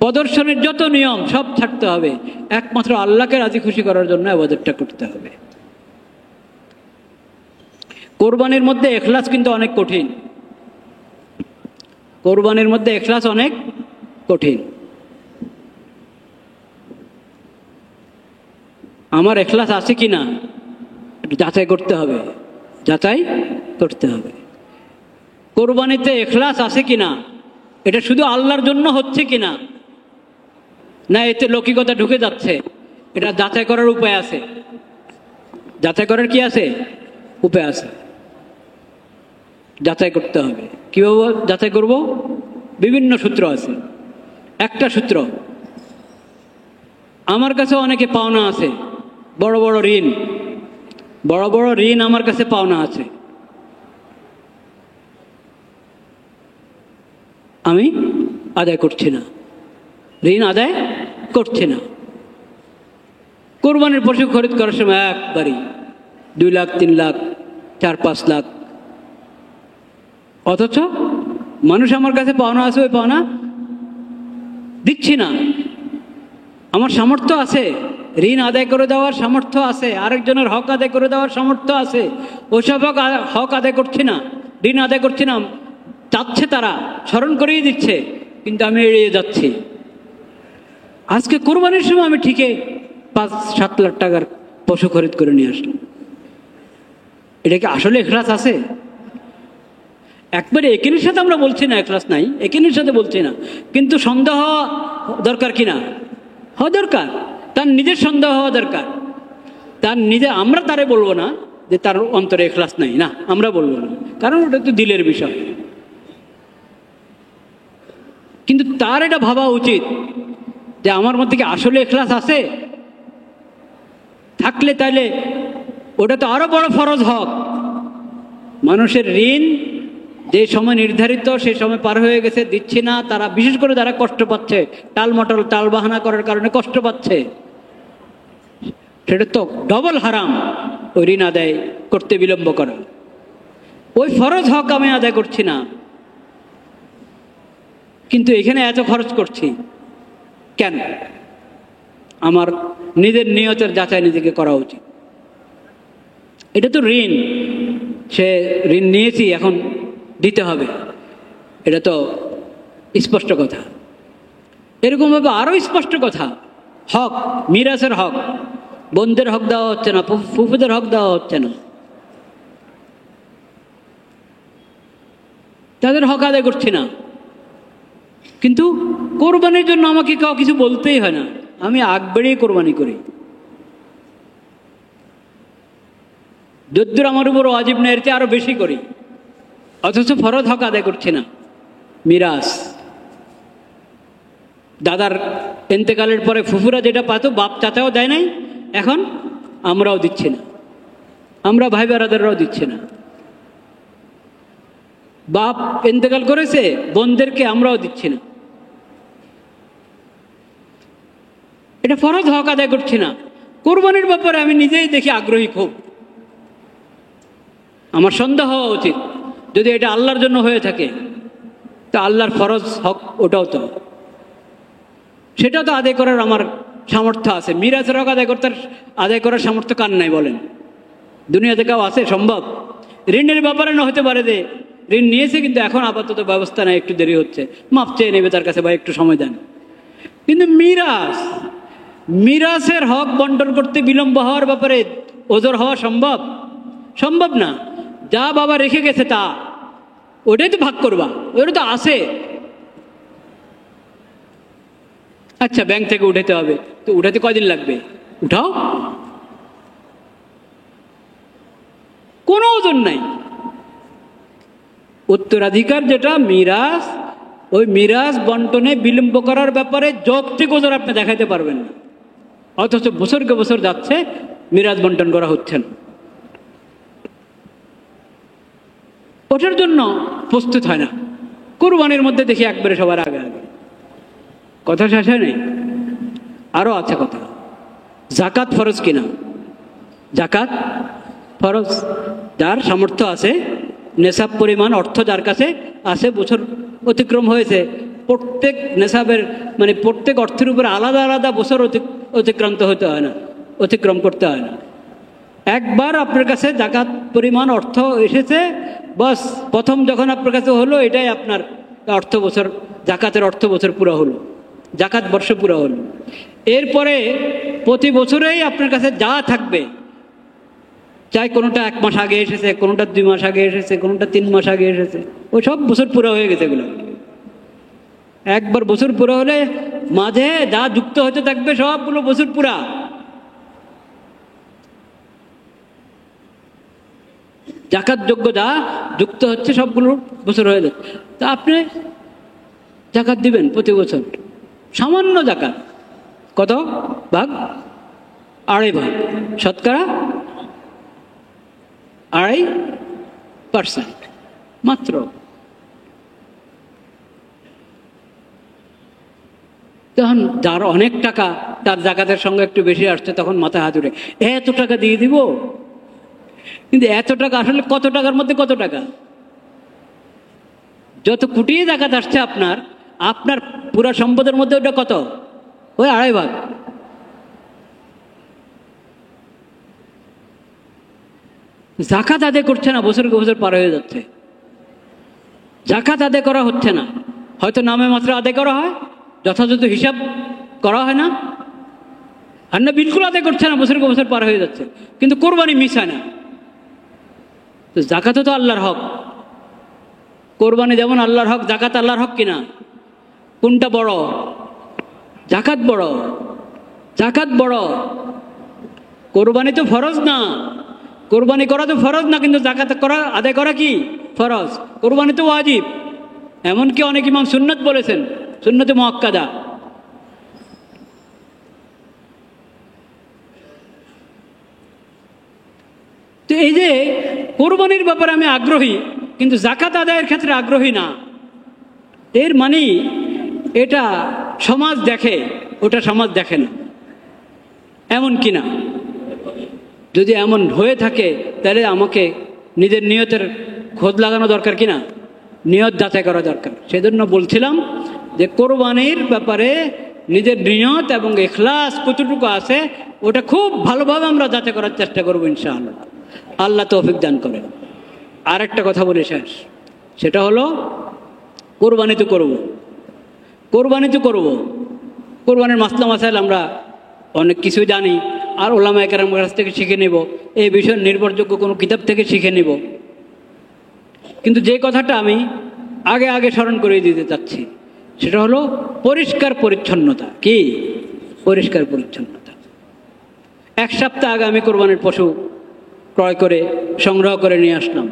প্রদর্শনের যত নিয়ম সব ছাড়তে হবে, একমাত্র আল্লাহকে রাজি খুশি করার জন্য ইবাদতটা করতে হবে। কোরবানির মধ্যে ইখলাস কিন্তু অনেক কঠিন, কোরবানির মধ্যে ইখলাস অনেক কঠিন। আমার ইখলাস আছে কিনা যাচাই করতে হবে, যাচাই করতে হবে। কোরবানিতে ইখলাস আছে কিনা, এটা শুধু আল্লাহর জন্য হচ্ছে কিনা, না এতে লৌকিকতা ঢুকে যাচ্ছে, এটা যাচাই করার উপায় আছে। যাচাই করার কি আছে? উপায় আছে, যাচাই করতে হবে। কীভাবে যাচাই করব? বিভিন্ন সূত্র আছে। একটা সূত্র, আমার কাছে অনেকে পাওনা আছে, বড় বড় ঋণ, বড় বড় ঋণ আমার কাছে পাওনা আছে, আমি আদায় করছি না, ঋণ আদায় করছি না। কোরবানির পশু খরিদ করার সময় একবারই 2 লাখ 3 লাখ 4-5 লাখ, অথচ মানুষ আমার কাছে পাওনা আছে, ওই পাওনা দিচ্ছি না। আমার সামর্থ্য আছে, ঋণ আদায় করে দেওয়ার সামর্থ্য আছে, আরেকজনের হক আদায় করে দেওয়ার সামর্থ্য আছে, ওইসব হক আদায় করছি না, ঋণ আদায় করছি না। চাচ্ছে তারা, স্মরণ করেই দিচ্ছে, কিন্তু আমি এড়িয়ে যাচ্ছি। আজকে কোরবানির সময় আমি ঠিকই 5-7 লাখ টাকার পশু খরিদ করে নিয়ে আসলাম। এটা কি আসলে ইখলাস আছে? একবারে একিনের সাথে আমরা বলছি না ইখলাস নাই, একিনের সাথে বলছি না, কিন্তু সন্দেহ দরকার কিনা? হওয়া দরকার, তার নিজের সন্দেহ হওয়া দরকার। তার নিজে, আমরা তারে বলবো না যে তার অন্তরে ইখলাস নাই, না, আমরা বলবো না, কারণ ওটা তো দিলের বিষয়। কিন্তু তার এটা ভাবা উচিত যে আমার মধ্যে কি আসলে ইখলাস আছে? থাকলে তাহলে ওটা তো আরো বড় ফরজ হক, মানুষের ঋণ যে সময় নির্ধারিত সেই সময় পার হয়ে গেছে, দিচ্ছি না, তারা বিশেষ করে যারা কষ্ট পাচ্ছে, টালমটল টাল বাহানা করার কারণে কষ্ট পাচ্ছে, সেটা তো ডবল হারাম ওই ঋণ আদায় করতে বিলম্ব করা। ওই ফরজ হক আমি আদায় করছি না, কিন্তু এখানে এত খরচ করছি কেন? আমার নিজের নিয়তের যাচাই নিজেকে করা উচিত। এটা তো ঋণ, সে ঋণ নিয়েছি, এখন দিতে হবে, এটা তো স্পষ্ট কথা। এরকমভাবে আরও স্পষ্ট কথা, হক, মিরাসের হক, বোনদের হক দেওয়া হচ্ছে না, ফুফুদের হক দেওয়া হচ্ছে না, তাদের হক আদায় করছি না। কিন্তু কোরবানির জন্য আমাকে কেউ কিছু বলতেই হয় না, আমি আগ বেড়িয়ে কোরবানি করি। যদ্দূর আমার উপর ওয়াজিব না, এর চেয়ে আরো বেশি করি, অথচ ফরজ হক আদায় করছি না। মিরাস, দাদার ইন্তেকালের পরে ফুফুরা যেটা পাতো, বাপ চাচাও দেয় নাই, এখন আমরাও দিচ্ছি না, আমরা ভাই বেড়াদাররাও দিচ্ছি না। বাপ ইন্তেকাল করেছে, বোনদেরকে আমরাও দিচ্ছি না, এটা ফরজ হক আদায় করছি না। কোরবানির ব্যাপারে আমি নিজেই দেখি আগ্রহী খুব, আমার সন্দেহ হওয়া উচিত, যদি এটা আল্লাহর জন্য হয়ে থাকে তা আল্লাহর ফরজ হক ওটাও তো, সেটাও তো আদায় করার আমার সামর্থ্য আছে। মিরাজের হক আদায় করার সামর্থ্য কার নাই বলেন? দুনিয়াতে কেউ আছে সম্ভব? ঋণের ব্যাপারে না হতে পারে যে ঋণ নিয়েছে কিন্তু এখন আপাতত ব্যবস্থা নাই, একটু দেরি হচ্ছে, মাপ চেয়ে নেবে তার কাছে, বা একটু সময় দেন। কিন্তু মিরাসের হক বন্টন করতে বিলম্ব হওয়ার ব্যাপারে ওজর হওয়া সম্ভব? সম্ভব না। যা বাবা রেখে গেছে তা, ওটাই তো ভাগ করবা, ওটা তো আছে। আচ্ছা, ব্যাংক থেকে উঠাতে হবে, তো উঠাতে কয়দিন লাগবে? উঠাও, কোনো ওজন নাই। উত্তরাধিকার যেটা মিরাজ, ওই মিরাজ বন্টনে বিলম্ব করার ব্যাপারে যৌক্তিক ওজোর আপনি দেখাইতে পারবেন না, অথচ বছরকে বছর যাচ্ছে মিরাজ বন্টন করা হচ্ছে না। ওটার জন্য প্রস্তুত হয় না। কুরবানির মধ্যে দেখি একবারে সবার আগে আগে। কথা শেষ হয় নাই, আরো আছে কথা। জাকাত ফরজ কিনা? জাকাত ফরজ। যার সামর্থ্য আছে, নেশাব পরিমাণ অর্থ যার কাছে আছে, বছর অতিক্রম হয়েছে, প্রত্যেক নেশাবের মানে প্রত্যেক অর্থের উপরে আলাদা আলাদা বছর অতিক্রান্ত হতে হয় না, অতিক্রম করতে হয় না। একবার আপনার কাছে জাকাত পরিমাণ অর্থ এসেছে, বাস প্রথম যখন আপনার কাছে হলো, এটাই আপনার অর্থ বছর, জাকাতের অর্থ বছর পুরো হলো, জাকাত বর্ষ পুরো হলো। এরপরে প্রতি বছরেই আপনার কাছে যা থাকবে, চাই কোনোটা 1 মাস আগে এসেছে, কোনোটা 2 মাস আগে এসেছে, কোনোটা 3 মাস আগে এসেছে, ওই সব বছর পুরো হয়ে গেছে। এগুলো একবার বছর পুরো হলে মাঝে যা যুক্ত হতে থাকবে সবগুলো বছর পুরা। জাকাত যোগ্য যা যুক্ত হচ্ছে সবগুলো বছর হয়ে যাচ্ছে। তা আপনি জাকাত দিবেন প্রতি বছর, সামান্য জাকাত, কত ভাগ? 2.5 ভাগ, শতকরা 2.5% মাত্র। তখন যার অনেক টাকা, তার জাকাতের সঙ্গে একটু বেশি আসছে, তখন মাথায় হাত উঠে এত টাকা দিয়ে দিব। কিন্তু এত টাকা আসলে কত টাকার মধ্যে কত টাকা? যত কোটি জাকাত আসছে আপনার, আপনার পুরো সম্পদের মধ্যে ওটা কত? ওই 2.5 ভাগ। জাকাত আদায় করছে না, বছরকে বছর পার হয়ে যাচ্ছে, জাকাত আদায় করা হচ্ছে না। হয়তো নামে মাত্র আদায় করা হয়, যথাযথ হিসাব করা হয় না, আর না বিলকুল আদায় করছে না, বছরকে বছর পার হয়ে যাচ্ছে, কিন্তু কোরবানি মিস হয় না। তো জাকাতও তো আল্লাহর হক, কোরবানি যেমন আল্লাহর হক, জাকাত আল্লাহর হক কিনা? কোনটা বড়? জাকাত বড়, জাকাত বড়। কোরবানি তো ফরজ না, কোরবানি করা তো ফরজ না, কিন্তু জাকাত করা, আদায় করা কি ফরজ। কোরবানি তো ওয়াজিব, এমনকি অনেক ইমাম সুন্নাত বলেছেন, সুন্নতে মুআক্কাদা। তো এই যে কোরবানির ব্যাপারে আমি আগ্রহী, কিন্তু জাকাত আদায়ের ক্ষেত্রে আগ্রহী না, এর মানে এটা সমাজ দেখে, ওটা সমাজ দেখে না, এমন কি না? যদি এমন হয়ে থাকে তাহলে আমাকে নিজের নিয়তের খোঁজ লাগানো দরকার কিনা, নিয়ত যাচাই করা দরকার। সেজন্য বলছিলাম যে কোরবানির ব্যাপারে নিজের নিয়ত এবং ইখলাস কতটুকু আছে ওটা খুব ভালোভাবে আমরা যাচাই করার চেষ্টা করবো ইনশাআল্লাহ। আল্লাহ তৌফিক দান করেন। আর একটা কথা বলে শেষ, সেটা হলো কোরবানি তো করব, কোরবানি তো করব, কোরবানির মাসলা মাসাইল আমরা অনেক কিছু জানি, আর ওলামায়ে কেরামের কাছ থেকে শিখে নেব, এই বিষয়ে নির্ভরযোগ্য কোনো কিতাব থেকে শিখে নেব। কিন্তু যে কথাটা আমি আগে আগে স্মরণ করে দিতে চাচ্ছি সেটা হলো পরিষ্কার পরিচ্ছন্নতা। কি পরিষ্কার পরিচ্ছন্নতা? এক সপ্তাহ আগে আমি কোরবানির পশু ক্রয় করে সংগ্রহ করে নিয়ে আসলাম,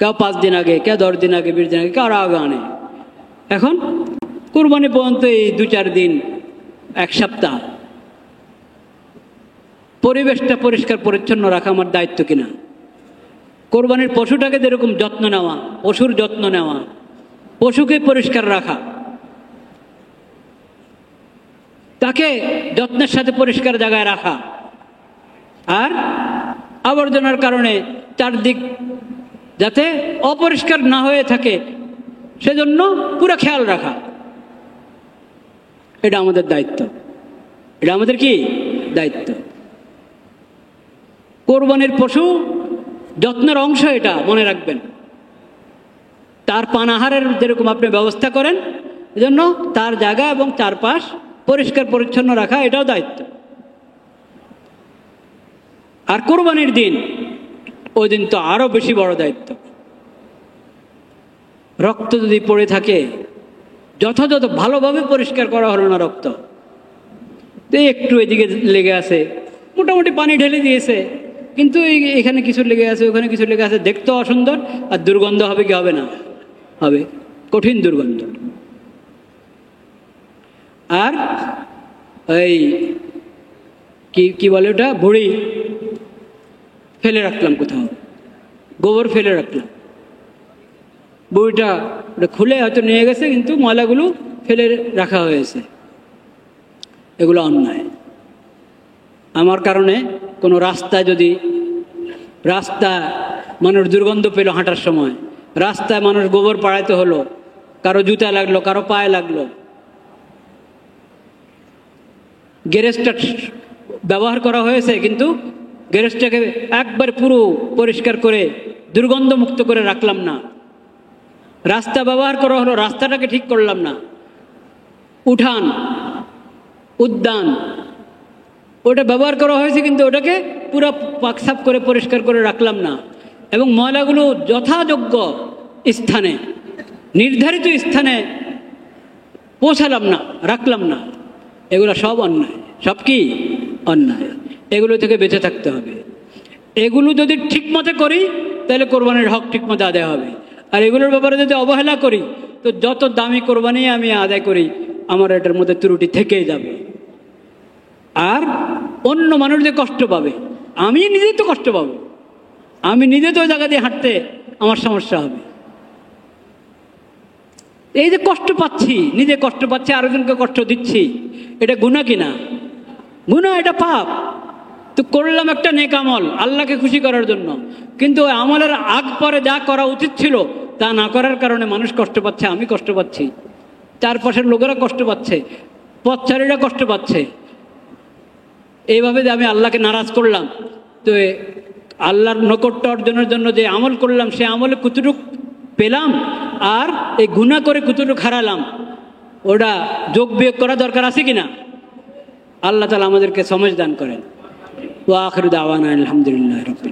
কেউ 5 দিন আগে, কেউ 10 দিন আগে, 20 দিন আগে, কেউ আরও আগে আনে। এখন কোরবানি পর্যন্ত এই 2-4 দিন, এক সপ্তাহ, পরিবেশটা পরিষ্কার পরিচ্ছন্ন রাখা আমার দায়িত্ব কিনা? কোরবানির পশুটাকে যেরকম যত্ন নেওয়া, পশুর যত্ন নেওয়া, পশুকে পরিষ্কার রাখা, তাকে যত্নের সাথে পরিষ্কার জায়গায় রাখা, আর আবর্জনার কারণে চারদিক যাতে অপরিষ্কার না হয়ে থাকে সেজন্য পুরো খেয়াল রাখা, এটা আমাদের দায়িত্ব। এটা আমাদের কি দায়িত্ব? কোরবানির পশু যত্নের অংশ, এটা মনে রাখবেন। তার পানাহারের যেরকম আপনি ব্যবস্থা করেন, এজন্য তার জায়গা এবং চারপাশ পরিষ্কার পরিচ্ছন্ন রাখা, এটাও দায়িত্ব। আর কোরবানির দিন, ওই দিন তো আরো বেশি বড় দায়িত্ব। রক্ত যদি পড়ে থাকে, যথাযথ ভালোভাবে পরিষ্কার করা হলো না রক্ত, তো একটু এদিকে লেগে আছে, মোটামুটি পানি ঢেলে দিয়েছে, কিন্তু এখানে কিছু লেগে আছে, ওখানে কিছু লেগে আছে, দেখতে অসুন্দর, আর দুর্গন্ধ হবে কি হবে না? হবে, কঠিন দুর্গন্ধ। আর এই কি বলে ওটা, ভুঁড়ি ফেলে রাখলাম কোথাও, গোবর ফেলে রাখলাম, বইটা ওটা খুলে হয়তো নিয়ে গেছে, কিন্তু ময়লাগুলো ফেলে রাখা হয়েছে, এগুলো অন্যায়। আমার কারণে কোনো রাস্তায় যদি মানুষ দুর্গন্ধ পেল, হাঁটার সময় রাস্তায় মানুষ গোবর পাড়াইতে হলো, কারো জুতায় লাগলো, কারো পায়ে লাগলো, গ্যারেজটা ব্যবহার করা হয়েছে কিন্তু গ্যারেজটাকে একবার পুরো পরিষ্কার করে দুর্গন্ধমুক্ত করে রাখলাম না, রাস্তা ব্যবহার করা হলো, রাস্তাটাকে ঠিক করলাম না, উঠান, উদ্যান, ওটা ব্যবহার করা হয়েছে কিন্তু ওটাকে পুরো পাকসাপ করে পরিষ্কার করে রাখলাম না, এবং ময়লাগুলো যথাযোগ্য স্থানে, নির্ধারিত স্থানে পৌঁছালাম না, রাখলাম না, এগুলো সব অন্যায়। সব কি অন্যায়? এগুলো থেকে বেঁচে থাকতে হবে। এগুলো যদি ঠিক মতো করি তাহলে কোরবানির হক ঠিক মতো আদায় হবে, আর এগুলোর ব্যাপারে যদি অবহেলা করি তো যত দামি কোরবানি আমি আদায় করি আমার এটার মধ্যে ত্রুটি থেকেই যাবে, আর অন্য মানুষ যে কষ্ট পাবে, আমি নিজেই তো কষ্ট পাবো, আমি নিজে তো ওই জায়গা দিয়ে হাঁটতে আমার সমস্যা হবে। এই যে কষ্ট পাচ্ছি, নিজে কষ্ট পাচ্ছি, আরেকজনকে কষ্ট দিচ্ছি, এটা গুনাহ কিনা? গুনাহ, এটা পাপ। তো করলাম একটা নেক আমল আল্লাহকে খুশি করার জন্য, কিন্তু ওই আমলের আগ পরে যা করা উচিত ছিল তা না করার কারণে মানুষ কষ্ট পাচ্ছে, আমি কষ্ট পাচ্ছি, চারপাশের লোকেরা কষ্ট পাচ্ছে, পথচারীরা কষ্ট পাচ্ছে। এইভাবে যে আমি আল্লাহকে নারাজ করলাম, তো আল্লাহর নৈকট্য অর্জনের জন্য যে আমল করলাম সে আমলে কতটুক পেলাম, আর এই গুনাহ করে কতটুক হারালাম, ওটা যোগ বিয়োগ করা দরকার আছে কিনা? আল্লাহ তাআলা আমাদেরকে সমঝ দান করেন। ওয়া আখিরু দাওয়ানা আলহামদুলিল্লাহি রাব্বিল আলামিন।